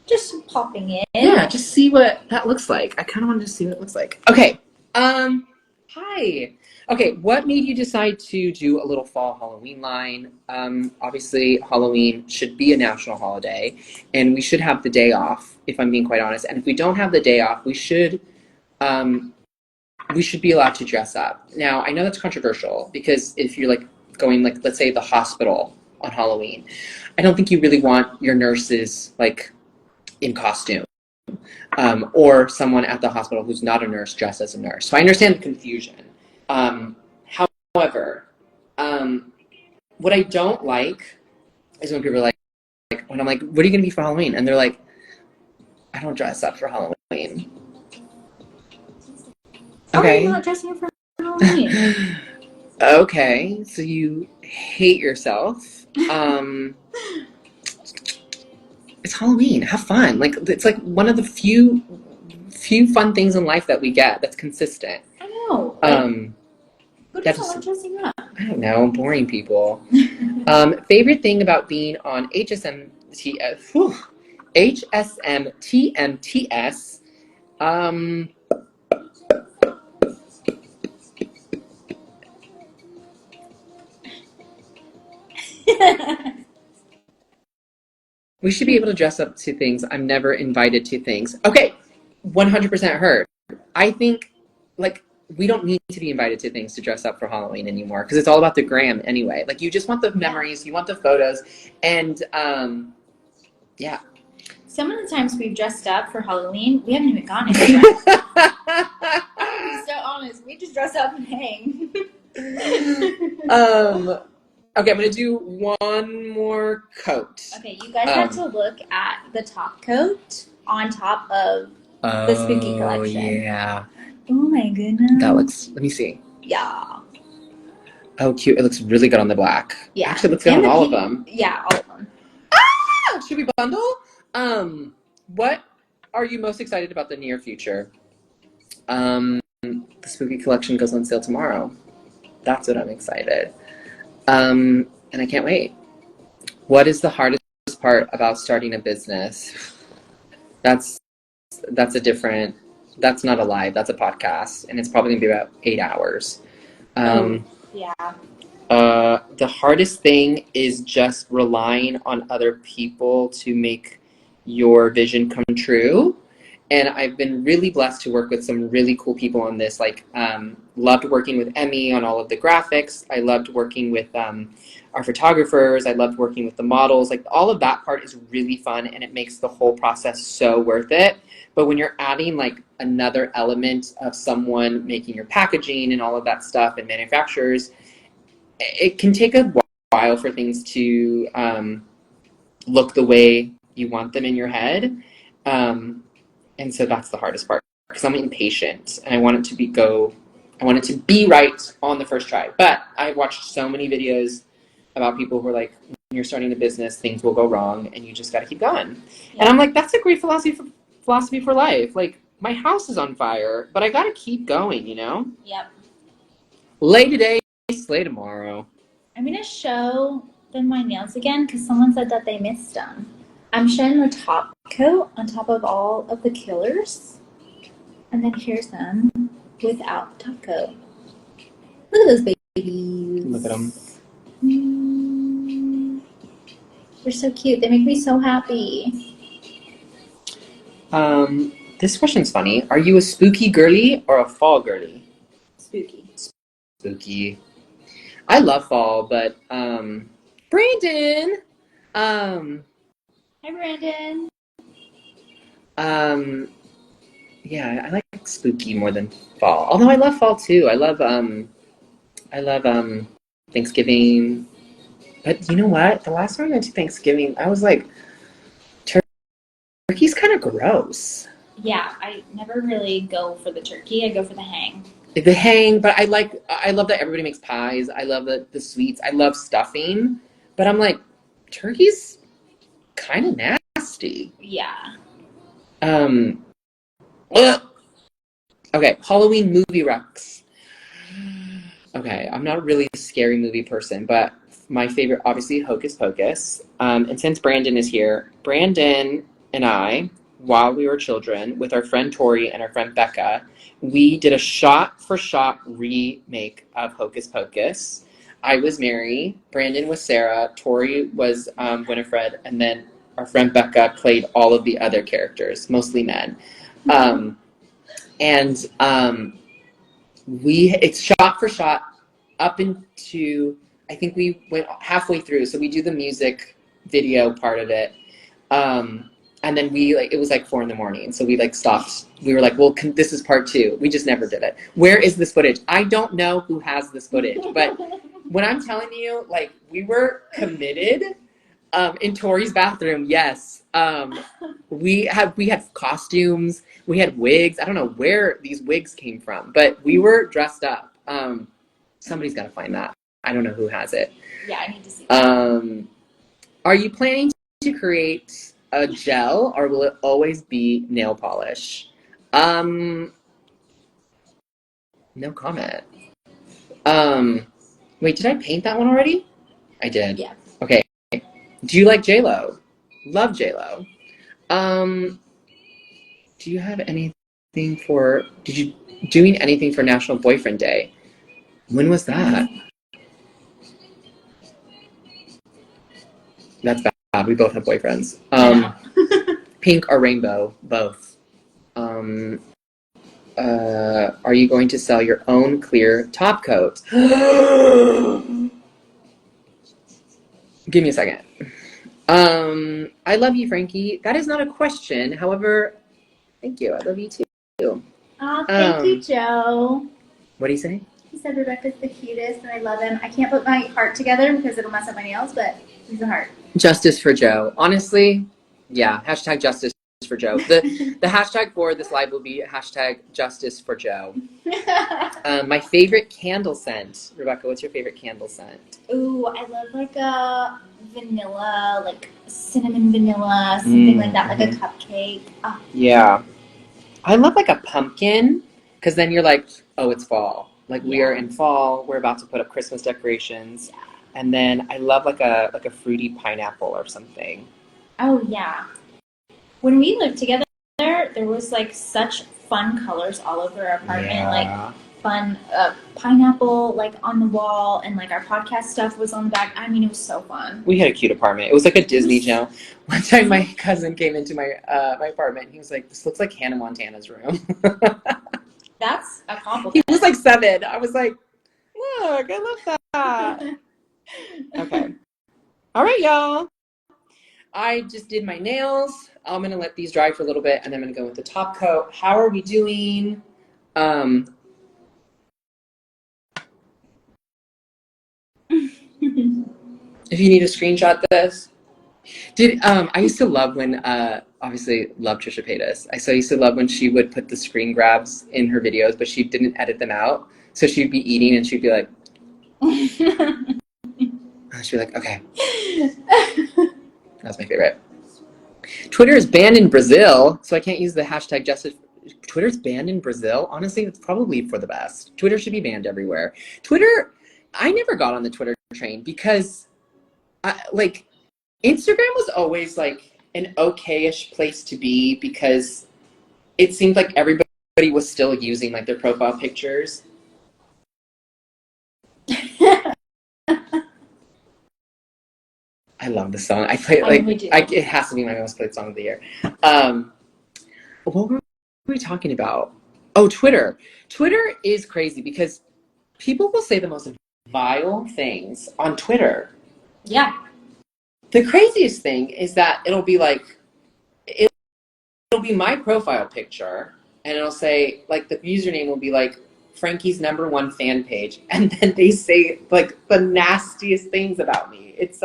Just popping in. Yeah, just see what that looks like. I kind of want to just see what it looks like. Okay. Hi. Okay, what made you decide to do a little fall Halloween line? Obviously, Halloween should be a national holiday, and we should have the day off, if I'm being quite honest. And if we don't have the day off, we should be allowed to dress up. Now, I know that's controversial because if you're like going like, let's say the hospital on Halloween, I don't think you really want your nurses like in costume, or someone at the hospital who's not a nurse dressed as a nurse. So I understand the confusion. However, what I don't like is when people are like, when I'm like, what are you going to be for Halloween? And they're like, I don't dress up for Halloween. Okay. I'm not dressing up for Halloween. Okay, so you hate yourself. It's Halloween. Have fun. Like, it's like one of the few fun things in life that we get that's consistent. I know. Who doesn't like dressing up? I don't know, boring people. Favorite thing about being on HSMTMTS. We should be able to dress up to things. I'm never invited to things. Okay, 100% heard. I think, like, we don't need to be invited to things to dress up for Halloween anymore because it's all about the gram anyway. Like, you just want the memories, you want the photos, and yeah. Some of the times we've dressed up for Halloween, we haven't even gone anywhere. I'm so honest. We just dress up and hang. Okay, I'm gonna do one more coat. Okay, you guys have to look at the top coat on top of the spooky collection. Oh yeah. Oh my goodness. That looks. Let me see. Yeah. Oh, cute! It looks really good on the black. Yeah. Actually, it looks good on all of them. Yeah, all of them. Ah! Should we bundle? What are you most excited about the near future? The spooky collection goes on sale tomorrow. That's what I'm excited. And I can't wait. What is the hardest part about starting a business? That's a different. That's not a live. That's a podcast, and it's probably gonna be about 8 hours. Yeah. The hardest thing is just relying on other people to make your vision come true. And I've been really blessed to work with some really cool people on this. Like, loved working with Emmy on all of the graphics. I loved working with our photographers. I loved working with the models. Like, all of that part is really fun, and it makes the whole process so worth it. But when you're adding like another element of someone making your packaging and all of that stuff and manufacturers, it can take a while for things to look the way you want them in your head. And so that's the hardest part because I'm impatient and I want it to be right on the first try. But I've watched so many videos about people who are like, when you're starting a business, things will go wrong and you just got to keep going. Yeah. And I'm like, that's a great philosophy for life. Like, my house is on fire, but I got to keep going, you know? Yep. Lay today, slay tomorrow. I'm going to show them my nails again because someone said that they missed them. I'm showing the top coat on top of all of the killers. And then here's them without the top coat. Look at those babies. Look at them. They're so cute. They make me so happy. This question's funny. Are you a spooky girly or a fall girly? Spooky. Spooky. I love fall, but Brandon. Hi, Brandon. Yeah, I like spooky more than fall. Although I love fall too. I love Thanksgiving. But you know what? The last time I went to Thanksgiving, I was like, turkey's kind of gross. Yeah, I never really go for the turkey. I go for the hang. Like the hang, but I love that everybody makes pies. I love the sweets. I love stuffing. But I'm like, turkey's kind of nasty. Yeah. Ugh. Okay, Halloween movie recs. Okay, I'm not really a scary movie person, but my favorite, obviously, Hocus Pocus. And since Brandon is here, Brandon and I, while we were children, with our friend Tori and our friend Becca, we did a shot-for-shot remake of Hocus Pocus. I was Mary, Brandon was Sarah, Tori was Winifred, and then our friend Becca played all of the other characters, mostly men. And it's shot for shot up into, I think we went halfway through, so we do the music video part of it, and then it was like 4 a.m, so we stopped. We were like, well, this is part 2. We just never did it. Where is this footage? I don't know who has this footage, but when I'm telling you, we were committed. In Tori's bathroom, yes. We had costumes, we had wigs. I don't know where these wigs came from, but we were dressed up. Somebody's got to find that. I don't know who has it. Yeah, I need to see that. Are you planning to create a gel, or will it always be nail polish? No comment. Wait, did I paint that one already? I did. Yeah. Okay. Do you like J-Lo? Love J-Lo. Do you have anything doing anything for National Boyfriend Day? When was that? That's bad. We both have boyfriends. Pink or rainbow? Both. Are you going to sell your own clear top coat? Give me a second. I love you, Frankie. That is not a question. However, thank you. I love you too. Oh, thank you, Joe. What do you say? He said Rebecca's the cutest, and I love him. I can't put my heart together because it'll mess up my nails, but he's a heart. Justice for Joe. Honestly, yeah. Hashtag justice for Joe. The hashtag for this live will be hashtag justice for Joe. My favorite candle scent. Rebecca, what's your favorite candle scent? Ooh, I love a vanilla, cinnamon vanilla, something like that, like a cupcake. Oh. Yeah. I love a pumpkin, because then you're like, oh, it's fall. We are in fall. We're about to put up Christmas decorations. Yeah. And then I love a fruity pineapple or something. Oh, yeah. When we lived together, there was such fun colors all over our apartment. Yeah. Fun pineapple on the wall, and our podcast stuff was on the back. I mean, it was so fun. We had a cute apartment. It was like a Disney channel. One time my cousin came into my apartment. He was like, this looks like Hannah Montana's room. That's a compliment. He was 7. I was like, look, I love that. Okay. All right, y'all. I just did my nails. I'm going to let these dry for a little bit, and then I'm going to go with the top coat. How are we doing? If you need to screenshot this. I used to love when, obviously love Trisha Paytas. I used to love when she would put the screen grabs in her videos, but she didn't edit them out. So she'd be eating and she'd be like, she'd be like, okay. That's my favorite. Twitter is banned in Brazil, so I can't use the hashtag justice. Twitter's banned in Brazil? Honestly, it's probably for the best. Twitter should be banned everywhere. I never got on the Twitter train because Instagram was always an okay-ish place to be because it seemed like everybody was still using their profile pictures. I love the song. I play it it has to be my most played song of the year. What were we talking about? Oh, Twitter. Twitter is crazy because people will say the most vile things on Twitter. Yeah. The craziest thing is that it'll be my profile picture, and it'll say, like, the username will be like Frankie's #1 fan page, and then they say like the nastiest things about me. It's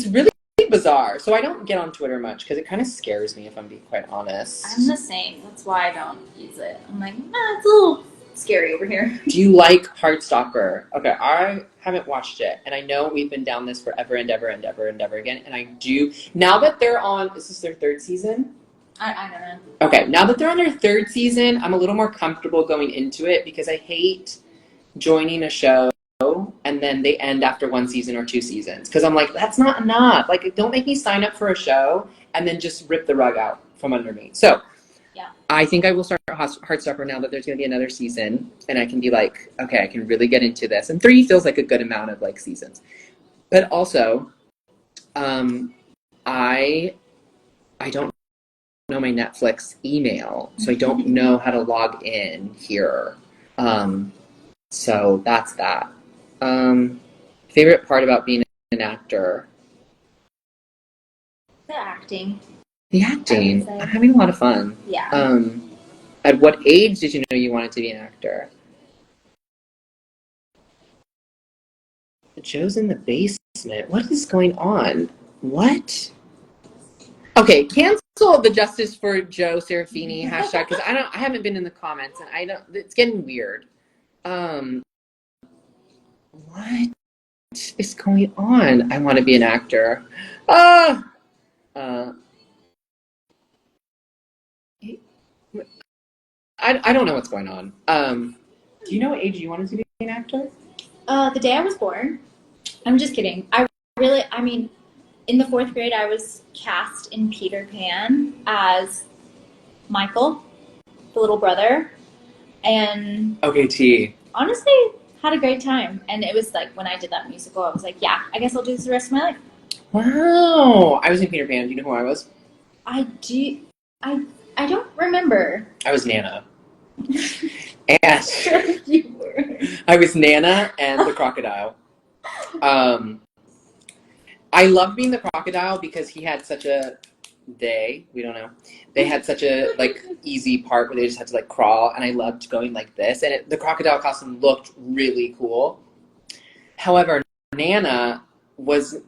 really bizarre. So I don't get on Twitter much because it kind of scares me, if I'm being quite honest. I'm the same. That's why I don't use it. I'm like, it's a little scary over here. Do you like Heartstopper? Okay, I haven't watched it, and I know we've been down this forever and ever and ever and ever again, and I do. Now that they're on, is this their 3rd season? I don't know. Okay, now that they're on their 3rd season, I'm a little more comfortable going into it because I hate joining a show and then they end after 1 season or 2 seasons. Because I'm like, that's not enough. Like, don't make me sign up for a show and then just rip the rug out from under me. So, yeah. I think I will start Heartstopper now that there's going to be another season. And I can be like, okay, I can really get into this. And 3 feels like a good amount of, like, seasons. But also, I don't know my Netflix email. So I don't know how to log in here. So that's that. Favorite part about being an actor? The acting. The acting. I would say. I'm having a lot of fun. Yeah. At what age did you know you wanted to be an actor? Joe's in the basement. What is going on? What? Okay, cancel the Justice for Joe Serafini hashtag because I haven't been in the comments and I don't. It's getting weird. What is going on? I want to be an actor. I don't know what's going on. Do you know what age you wanted to be an actor? The day I was born. I'm just kidding. In the 4th grade, I was cast in Peter Pan as Michael, the little brother, and Okay, T. honestly, had a great time. And it was like when I did that musical, I was like, yeah, I guess I'll do this the rest of my life. Wow. I was in Peter Pan. Do you know who I was? I don't remember. I was Nana. And You were. I was Nana and the crocodile. I loved being the crocodile because he had such a they don't know. They had such a like easy part where they just had to like crawl, and I loved going like this. And the crocodile costume looked really cool. However, Nana was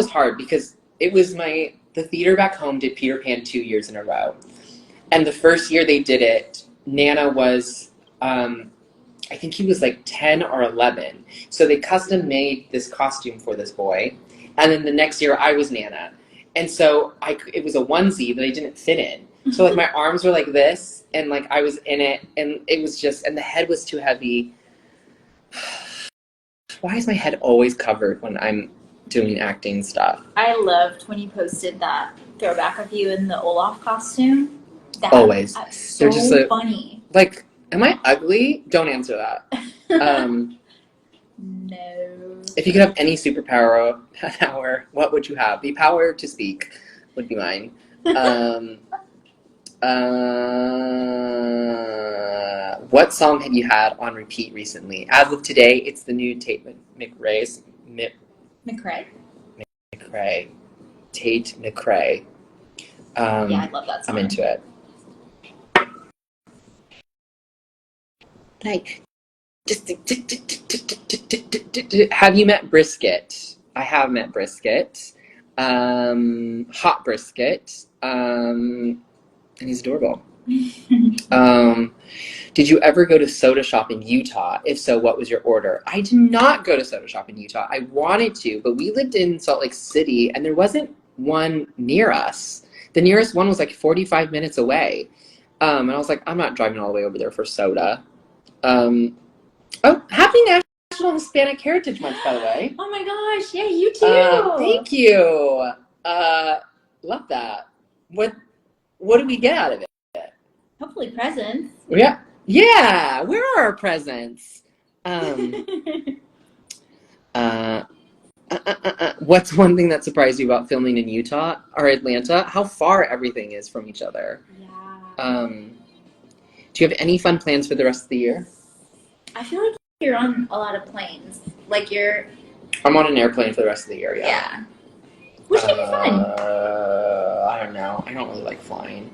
hard because it was the theater back home did Peter Pan 2 years in a row, and the first year they did it, Nana was I think he was like 10 or 11. So they custom made this costume for this boy. And then the next year I was Nana. And so it was a onesie that I didn't fit in. So like my arms were like this and like I was in it and it was just, and the head was too heavy. Why is my head always covered when I'm doing acting stuff? I loved when you posted that throwback of you in the Olaf costume. Always. So They're just funny. Like, am I ugly? Don't answer that. No. If you could have any superpower, what would you have? The power to speak would be mine. What song have you had on repeat recently? As of today, it's the new Tate McRae's McRae. Tate McRae. Yeah, I love that song. I'm into it. Like, have you met Brisket? I have met Brisket. Hot Brisket. And he's adorable. Did you ever go to Soda Shop in Utah? If so, what was your order? I did not go to Soda Shop in Utah. I wanted to, but we lived in Salt Lake City, and there wasn't one near us. The nearest one was like 45 minutes away. And I was like, I'm not driving all the way over there for soda. Happy National Hispanic Heritage Month, by the way. Oh my gosh, yeah, you too. Thank you. Love that. What do we get out of it? Hopefully presents. Yeah. Where are our presents? What's one thing that surprised you about filming in Utah or Atlanta? How far everything is from each other. Yeah. Do you have any fun plans for the rest of the year? I feel like you're on a lot of planes. Like you're... I'm on an airplane for the rest of the year, yeah. Yeah. Which can be fun. I don't know. I don't really like flying.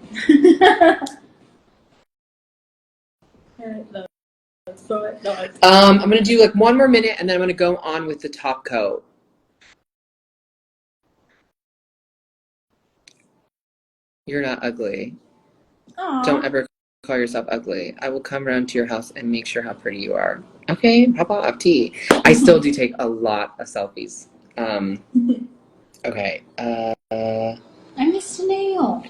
I'm gonna do like one more minute and then I'm gonna go on with the top coat. You're not ugly. Aw. Don't ever call yourself ugly. I will come around to your house and make sure how pretty you are. Okay, pop off tea. I still do take a lot of selfies. Okay. I missed a nail.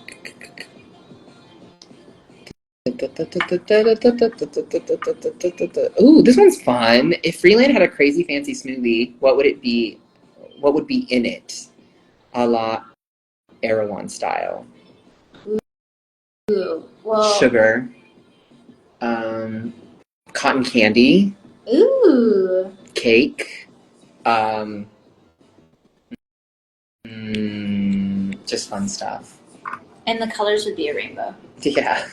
Ooh, this one's fun. If Freeland had a crazy fancy smoothie, what would it be? What would be in it? A la Erewhon style. Ooh, well. Sugar. Cotton candy. Ooh. Cake. Just fun stuff. And the colors would be a rainbow. Yeah.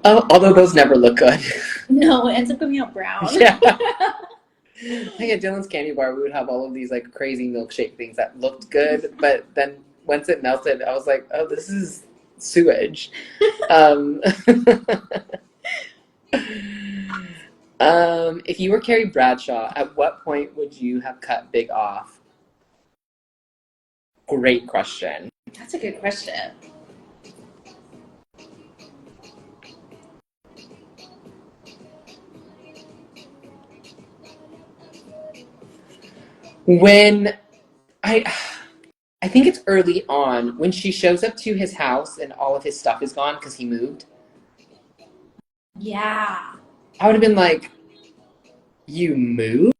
Although those never look good. No, it ends up coming out brown. Yeah. Like at Dylan's Candy Bar, we would have all of these like crazy milkshake things that looked good, but then once it melted, I was like, oh, this is sewage. If you were Carrie Bradshaw, at what point would you have cut Big off? Great question. That's a good question. When I think it's early on when she shows up to his house and all of his stuff is gone because he moved. Yeah. I would have been like, you moved?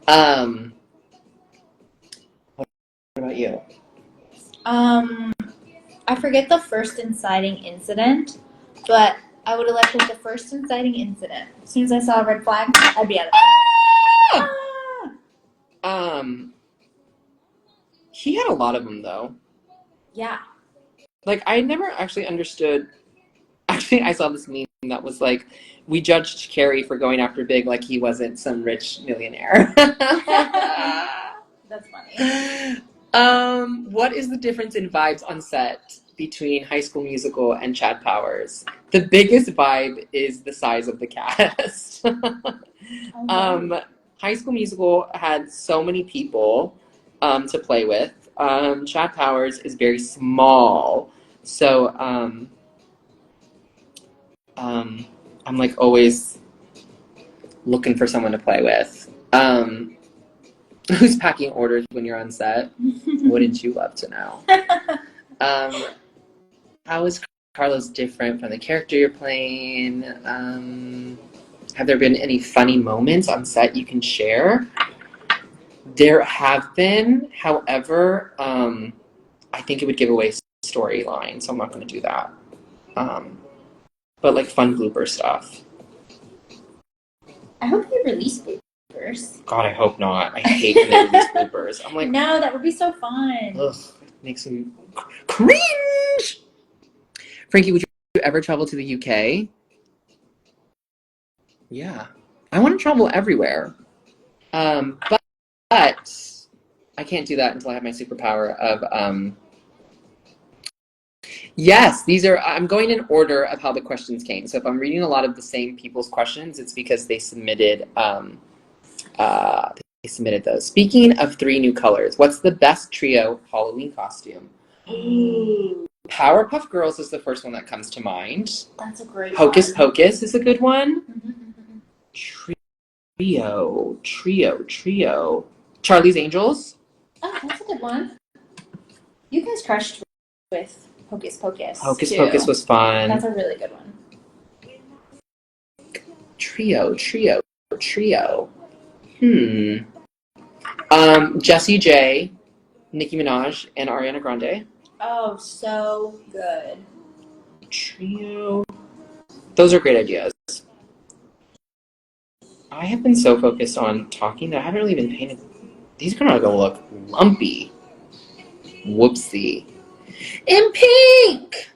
What about you? I forget the first inciting incident, but I would have left with the first inciting incident. As soon as I saw a red flag, I'd be out of there. Ah! He had a lot of them though. Yeah. Like I never actually understood. Actually, I saw this meme that was like, we judged Carrie for going after Big like he wasn't some rich millionaire. That's funny. What is the difference in vibes on set between High School Musical and Chad Powers? The biggest vibe is the size of the cast. High School Musical had so many people to play with. Chad Powers is very small, so I'm like always looking for someone to play with. Who's packing orders when you're on set? Wouldn't you love to know? How is Carlos different from the character you're playing? Have there been any funny moments on set you can share? There have been, however, I think it would give away storyline, so I'm not going to do that. But like fun blooper stuff. I hope they release bloopers. God, I hope not. I hate when they release bloopers. I'm like, No, that would be so fun. ugh, it makes me cringe. Frankie, would you ever travel to the UK? Yeah, I want to travel everywhere. But I can't do that until I have my superpower of yes, I'm going in order of how the questions came. So if I'm reading a lot of the same people's questions, it's because they submitted those. Speaking of 3 new colors, what's the best trio Halloween costume? Ooh, Powerpuff Girls is the first one that comes to mind. that's a great Hocus one. Pocus is a good one. Mm-hmm. Trio. Charlie's Angels. Oh, that's a good one. You guys crushed with Hocus Pocus. Hocus too. Pocus was fun. That's a really good one. Trio. Jessie J, Nicki Minaj, and Ariana Grande. Oh, so good. Trio. Those are great ideas. I have been so focused on talking that I haven't really been paying attention. These are gonna go look lumpy. Whoopsie. In pink!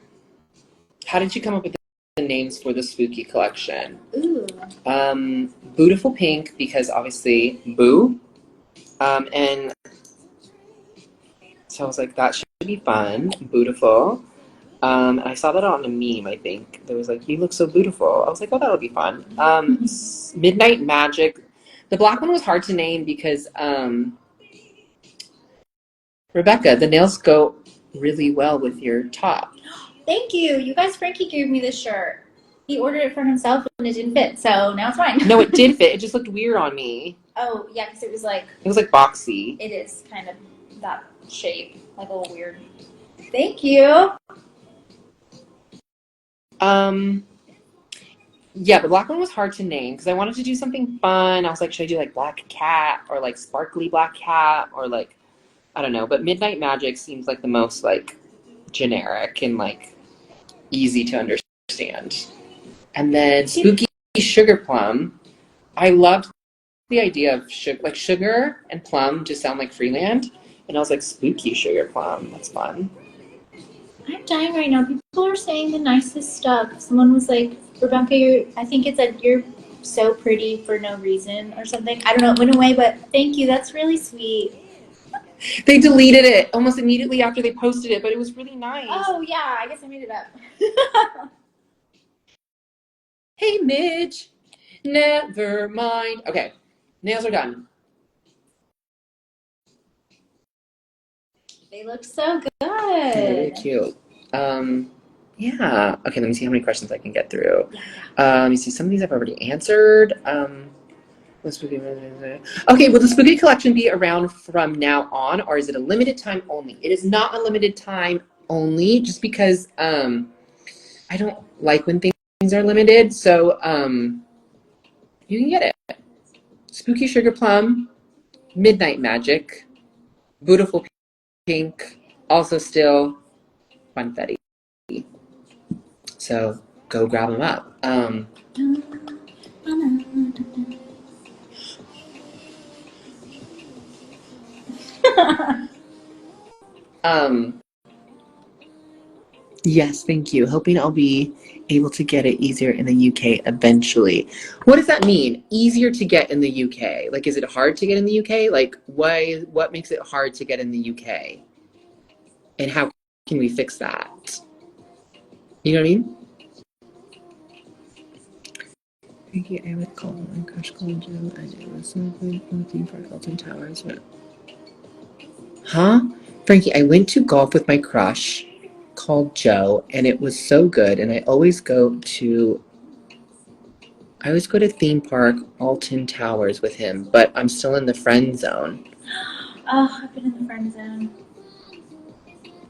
How did you come up with the names for the spooky collection? Ooh. Beautiful Pink, because obviously Boo. And So I was like, that should be fun, beautiful. And I saw that on a meme, I think. There was like, you look so beautiful. I was like, oh, that'll be fun. Midnight Magic. The black one was hard to name because, Rebecca, the nails go really well with your top. Thank you. You guys, Frankie gave me this shirt. He ordered it for himself and it didn't fit, so now it's mine. No, it did fit. It just looked weird on me. Oh, yeah, because it was like boxy. it is kind of that shape, like a little weird. Thank you. Yeah, the black one was hard to name because I wanted to do something fun. I was like, should I do like black cat or like sparkly black cat or like, I don't know. But Midnight Magic seems like the most like generic and like easy to understand. And then Spooky Sugar Plum. I loved the idea of sugar and plum just sound like Freeland. And I was like, Spooky Sugar Plum. That's fun. I'm dying right now. People are saying the nicest stuff. Someone was like, Rebecca, I think it said you're so pretty for no reason or something. I don't know, it went away, but thank you. That's really sweet. They deleted it almost immediately after they posted it, but it was really nice. Oh, yeah, I guess I made it up. Hey, Midge. Never mind. Okay, nails are done. They look so good. They're really cute. Yeah. Okay, let me see how many questions I can get through. Yeah. Let me see. Some of these I've already answered. Okay, will the Spooky Collection be around from now on, or is it a limited time only? It is not a limited time only, just because I don't like when things are limited. So you can get it. Spooky Sugar Plum, Midnight Magic, Beautiful Pink, also still Funfetti. So go grab them up. Yes, thank you. Hoping I'll be able to get it easier in the UK eventually. What does that mean? Easier to get in the UK? Like, is it hard to get in the UK? Like, what makes it hard to get in the UK? And how can we fix that? You know what I mean? Frankie, I would call my crush called Joe. I did was so good from the theme park Alton Towers. But... Huh? Frankie, I went to golf with my crush called Joe, and it was so good. And I always go to theme park Alton Towers with him, but I'm still in the friend zone. Oh, I've been in the friend zone.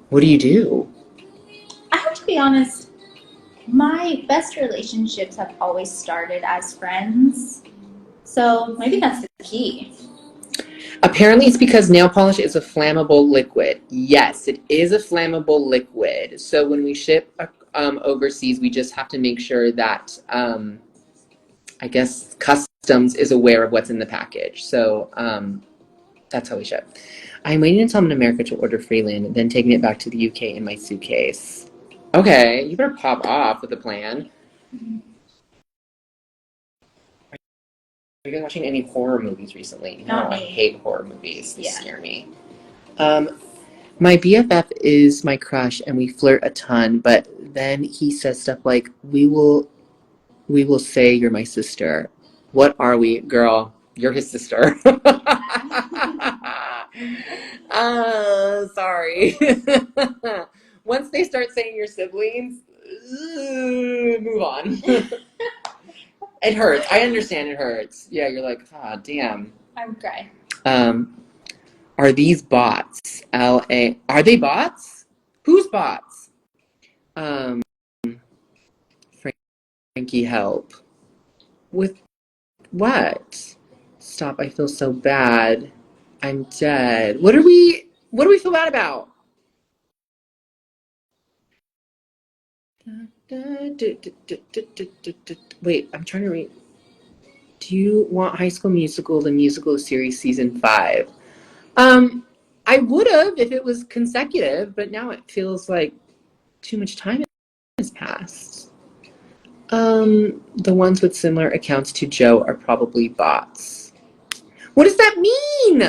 What do you do? I have to be honest, my best relationships have always started as friends. So maybe that's the key. Apparently it's because nail polish is a flammable liquid. Yes, it is a flammable liquid. So when we ship overseas, we just have to make sure that, I guess, customs is aware of what's in the package. So that's how we ship. I'm waiting until I'm in America to order Freeland, then taking it back to the UK in my suitcase. Okay, you better pop off with a plan. Are you guys watching any horror movies recently? No, I hate horror movies. They scare me. My BFF is my crush, and we flirt a ton. But then he says stuff like, "We will say you're my sister." What are we, girl? You're his sister. Sorry. Once they start saying you're siblings, move on. It hurts. I understand it hurts. Yeah, you're like, ah, damn. I would cry. Are these bots? L-A. Are they bots? Who's bots? Frankie, help. With what? Stop, I feel so bad. I'm dead. What do we feel bad about? Wait, I'm trying to read. Do you want High School Musical, the musical series season 5? I would have if it was consecutive, but now it feels like too much time has passed. The ones with similar accounts to Joe are probably bots. What does that mean?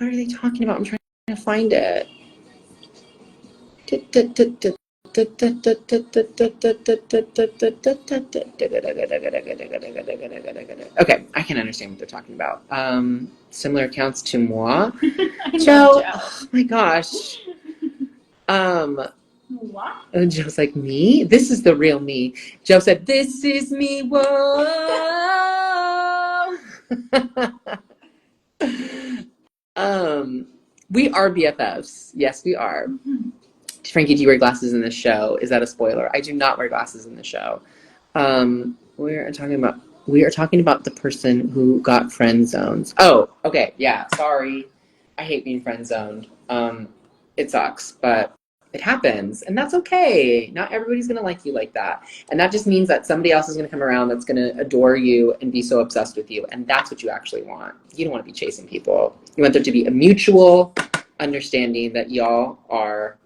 What are they talking about? I'm trying to find it. Okay, I can understand what they're talking about. Similar accounts to moi. Joe, oh my gosh. What? Joe's like, me? This is the real me. Joe said, this is me, whoa. We are BFFs. Yes, we are. Frankie, do you wear glasses in this show? Is that a spoiler? I do not wear glasses in the show. We are talking about the person who got friend zoned. Oh, okay, yeah. Sorry, I hate being friend zoned. It sucks, but it happens, and that's okay. Not everybody's gonna like you like that, and that just means that somebody else is gonna come around that's gonna adore you and be so obsessed with you, and that's what you actually want. You don't want to be chasing people. You want there to be a mutual understanding that y'all are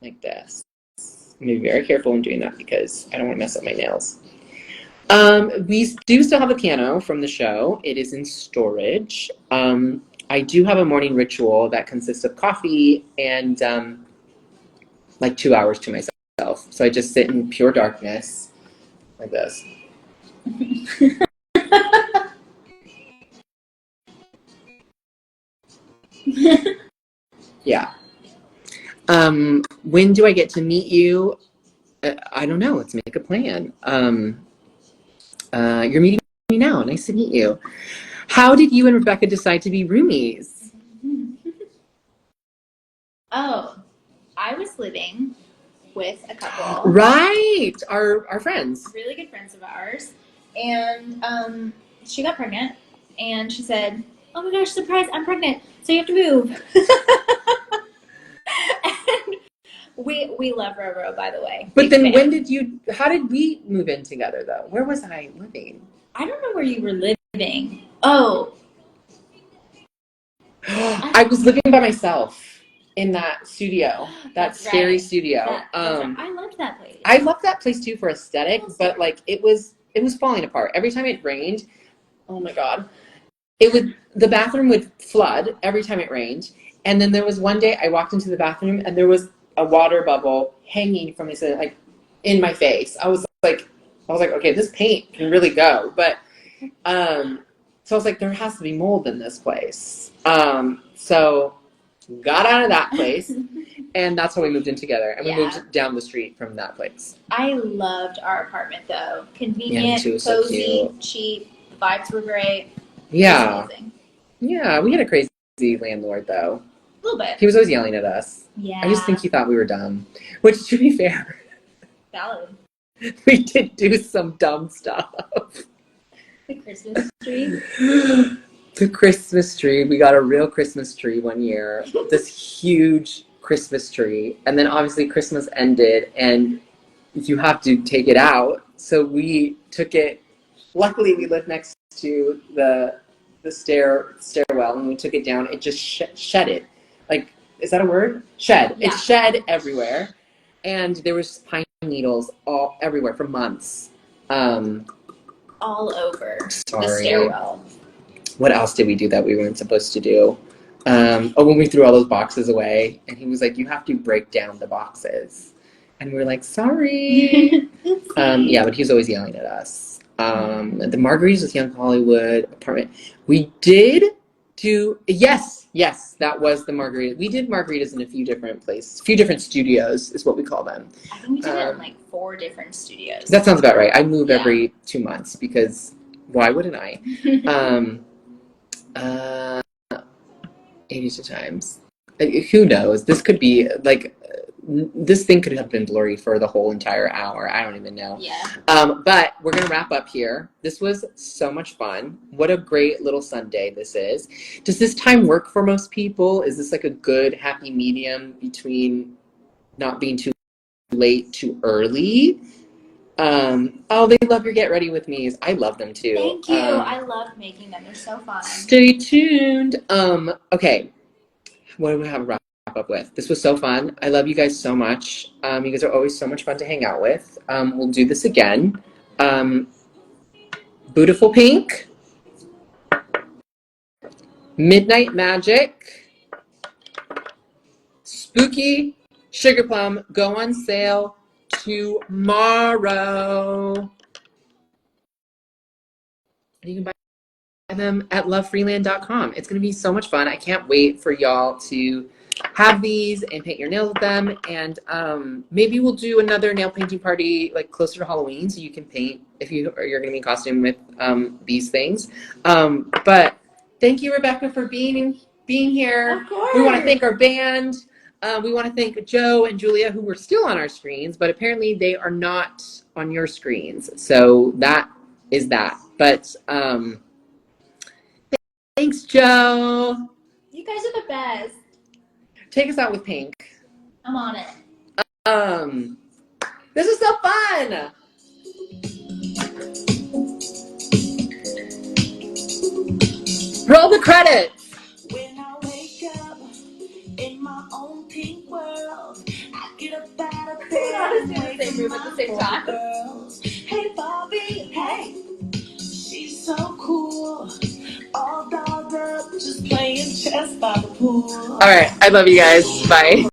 like this. I'm gonna be very careful in doing that because I don't want to mess up my nails. We do still have a piano from the show. It is in storage. I do have a morning ritual that consists of coffee and like 2 hours to myself. So I just sit in pure darkness like this. Yeah. When do I get to meet you? I don't know. Let's make a plan. You're meeting me now. Nice to meet you. How did you and Rebecca decide to be roomies? Oh, I was living with a couple. Right, our friends. Really good friends of ours. And she got pregnant. And she said, oh my gosh, surprise, I'm pregnant. So you have to move. And we love Roro, by the way. But then fan. how did we move in together though? Where was I living? I don't know where you were living. Oh. I was living by myself in that studio, that scary right. studio. Right. I loved that place. I loved that place too for aesthetic, but like it was falling apart. Every time it rained, oh my God. The bathroom would flood every time it rained. And then there was one day I walked into the bathroom and there was a water bubble hanging from me, like in my face. I was like, okay, this paint can really go. But so I was like, there has to be mold in this place. So got out of that place, and that's how we moved in together. And we moved down the street from that place. I loved our apartment though. Convenient, too, so cozy, cute. cheap. The vibes were great. Yeah. It was amazing. Yeah, we had a crazy landlord though. A little bit. He was always yelling at us. Yeah. I just think he thought we were dumb. Which, to be fair, Valid. we did do some dumb stuff. The Christmas tree. The Christmas tree. We got a real Christmas tree one year. This huge Christmas tree. And then obviously Christmas ended and you have to take it out. So we took it. Luckily, we lived next to the stairwell, and we took it down. It just shed it. Like, is that a word? Shed. Yeah. It shed everywhere, and there was pine needles all everywhere for months. All over Sorry. the stairwell. What else did we do that we weren't supposed to do? When we threw all those boxes away, and he was like, "You have to break down the boxes," and we were like, "Sorry." Yeah, but he was always yelling at us. The Margaritas with Young Hollywood apartment. We did do yes, that was the margarita. We did margaritas in a few different places, a few different studios is what we call them. I think we did it in like 4 different studios. That sounds about right. I move every 2 months because why wouldn't I? 82 times. Who knows? This could be like. This thing could have been blurry for the whole entire hour. I don't even know. Yeah. But we're going to wrap up here. This was so much fun. What a great little Sunday this is. Does this time work for most people? Is this like a good happy medium between not being too late, too early? Oh, they love your Get Ready With Me's. I love them too. Thank you. I love making them. They're so fun. Stay tuned. Okay. What do we have wrap up with? This was so fun. I love you guys so much. You guys are always so much fun to hang out with. We'll do this again. Beautiful Pink, Midnight Magic, Spooky Sugar Plum go on sale tomorrow. And you can buy them at lovefreeland.com. It's going to be so much fun. I can't wait for y'all to have these and paint your nails with them. And maybe we'll do another nail painting party like closer to Halloween so you can paint if you're going to be in costume with these things. But thank you, Rebecca, for being here. Of course. We want to thank our band. We want to thank Joe and Julia, who were still on our screens, but apparently they are not on your screens. So that is that. But thanks, Joe. You guys are the best. Take us out with Pink. I'm on it. This is so fun. Roll the credits. When I wake up in my own pink world, I get up out of bed. We're not in the same room at the same time. Girls. Hey Bobby, hey, she's so cool. All dolled up, just playing chess by the pool. All right. I love you guys. Bye.